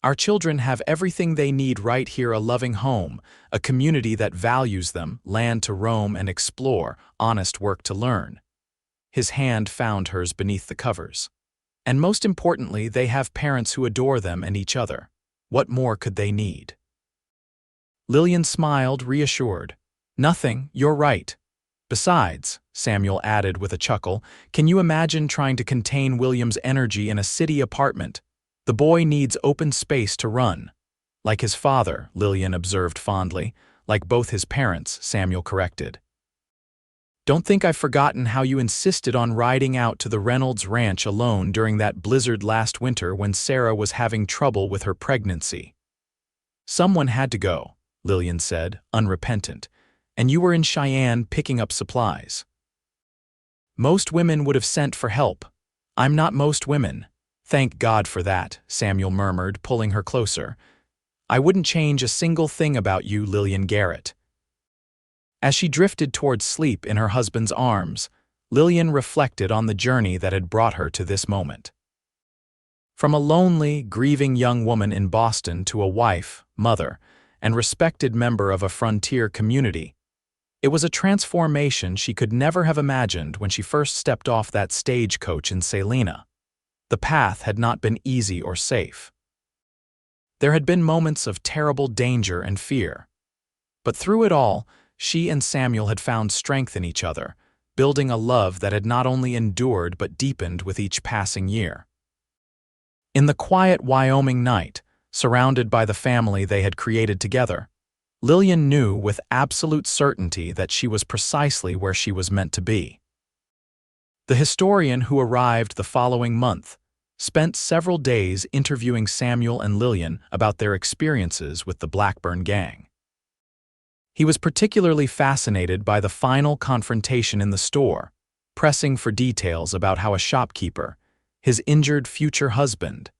Our children have everything they need right here: a loving home, a community that values them, land to roam and explore, honest work to learn. His hand found hers beneath the covers. And most importantly, they have parents who adore them and each other. What more could they need? Lillian smiled, reassured. Nothing, you're right. Besides, Samuel added with a chuckle, can you imagine trying to contain William's energy in a city apartment? The boy needs open space to run. Like his father, Lillian observed fondly. Like both his parents, Samuel corrected. Don't think I've forgotten how you insisted on riding out to the Reynolds ranch alone during that blizzard last winter when Sarah was having trouble with her pregnancy. Someone had to go, Lillian said, unrepentant, and you were in Cheyenne picking up supplies. Most women would have sent for help. I'm not most women. Thank God for that, Samuel murmured, pulling her closer. I wouldn't change a single thing about you, Lillian Garrett. As she drifted towards sleep in her husband's arms, Lillian reflected on the journey that had brought her to this moment. From a lonely, grieving young woman in Boston to a wife, mother, and respected member of a frontier community, it was a transformation she could never have imagined when she first stepped off that stagecoach in Salina. The path had not been easy or safe. There had been moments of terrible danger and fear. But through it all, she and Samuel had found strength in each other, building a love that had not only endured but deepened with each passing year. In the quiet Wyoming night, surrounded by the family they had created together, Lillian knew with absolute certainty that she was precisely where she was meant to be. The historian who arrived the following month spent several days interviewing Samuel and Lillian about their experiences with the Blackburn gang. He was particularly fascinated by the final confrontation in the store, pressing for details about how a shopkeeper, his injured future husband,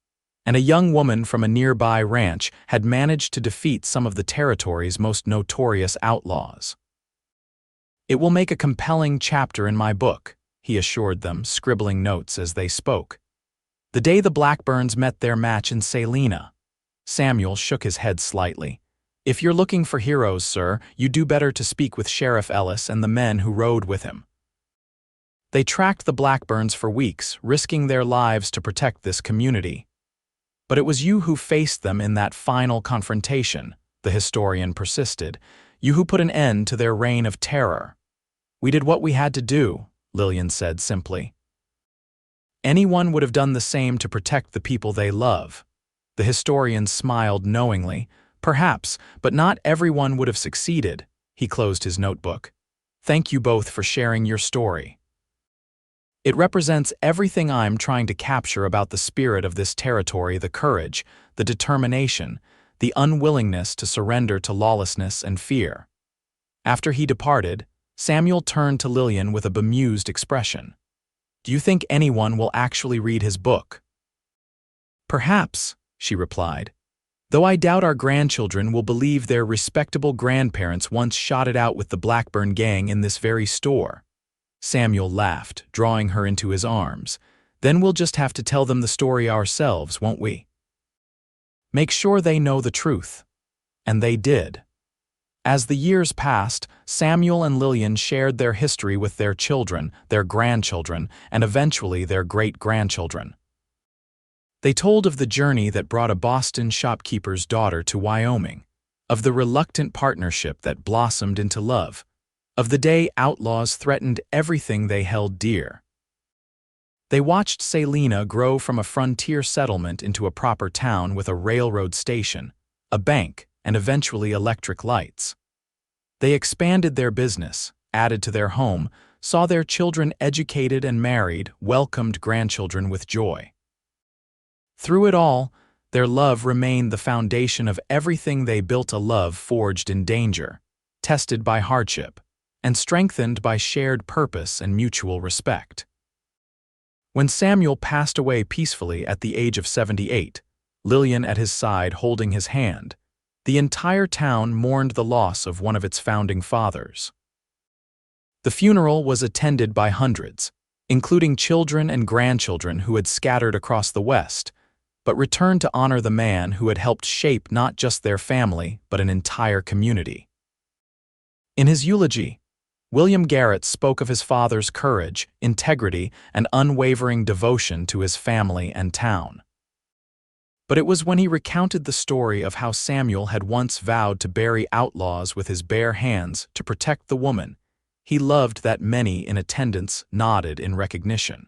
and a young woman from a nearby ranch had managed to defeat some of the territory's most notorious outlaws. It will make a compelling chapter in my book, he assured them, scribbling notes as they spoke. The day the Blackburns met their match in Salina. Samuel shook his head slightly. If you're looking for heroes, sir, you do better to speak with Sheriff Ellis and the men who rode with him. They tracked the Blackburns for weeks, risking their lives to protect this community. But it was you who faced them in that final confrontation, the historian persisted. You who put an end to their reign of terror. We did what we had to do, Lillian said simply. Anyone would have done the same to protect the people they love. The historian smiled knowingly. Perhaps, but not everyone would have succeeded. He closed his notebook. Thank you both for sharing your story. It represents everything I'm trying to capture about the spirit of this territory: the courage, the determination, the unwillingness to surrender to lawlessness and fear. After he departed, Samuel turned to Lillian with a bemused expression. Do you think anyone will actually read his book? Perhaps, she replied. Though I doubt our grandchildren will believe their respectable grandparents once shot it out with the Blackburn gang in this very store. Samuel laughed, drawing her into his arms. Then we'll just have to tell them the story ourselves, won't we? Make sure they know the truth. And they did. As the years passed, Samuel and Lillian shared their history with their children, their grandchildren, and eventually their great-grandchildren. They told of the journey that brought a Boston shopkeeper's daughter to Wyoming, of the reluctant partnership that blossomed into love, of the day outlaws threatened everything they held dear. They watched Salina grow from a frontier settlement into a proper town with a railroad station, a bank, and eventually electric lights. They expanded their business, added to their home, saw their children educated and married, welcomed grandchildren with joy. Through it all, their love remained the foundation of everything they built, a love forged in danger, tested by hardship, and strengthened by shared purpose and mutual respect. When Samuel passed away peacefully at the age of 78, Lillian at his side holding his hand, the entire town mourned the loss of one of its founding fathers. The funeral was attended by hundreds, including children and grandchildren who had scattered across the West, but returned to honor the man who had helped shape not just their family, but an entire community. In his eulogy, William Garrett spoke of his father's courage, integrity, and unwavering devotion to his family and town. But it was when he recounted the story of how Samuel had once vowed to bury outlaws with his bare hands to protect the woman he loved that many in attendance nodded in recognition.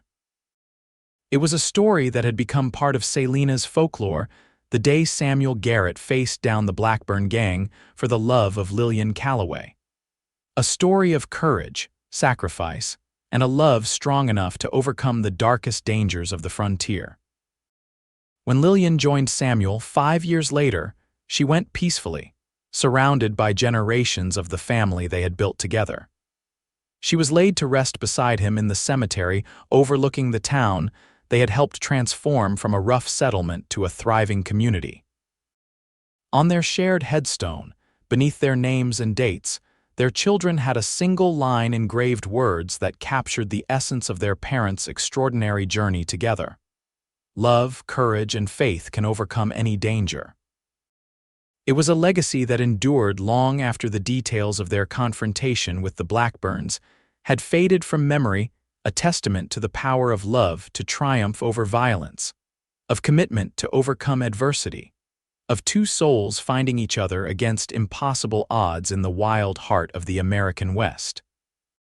It was a story that had become part of Salina's folklore the day Samuel Garrett faced down the Blackburn gang for the love of Lillian Calloway. A story of courage, sacrifice, and a love strong enough to overcome the darkest dangers of the frontier. When Lillian joined Samuel 5 years later, she went peacefully, surrounded by generations of the family they had built together. She was laid to rest beside him in the cemetery overlooking the town they had helped transform from a rough settlement to a thriving community. On their shared headstone, beneath their names and dates, their children had a single line engraved words that captured the essence of their parents' extraordinary journey together. Love, courage, and faith can overcome any danger. It was a legacy that endured long after the details of their confrontation with the Blackburns had faded from memory, a testament to the power of love to triumph over violence, of commitment to overcome adversity, of two souls finding each other against impossible odds in the wild heart of the American West.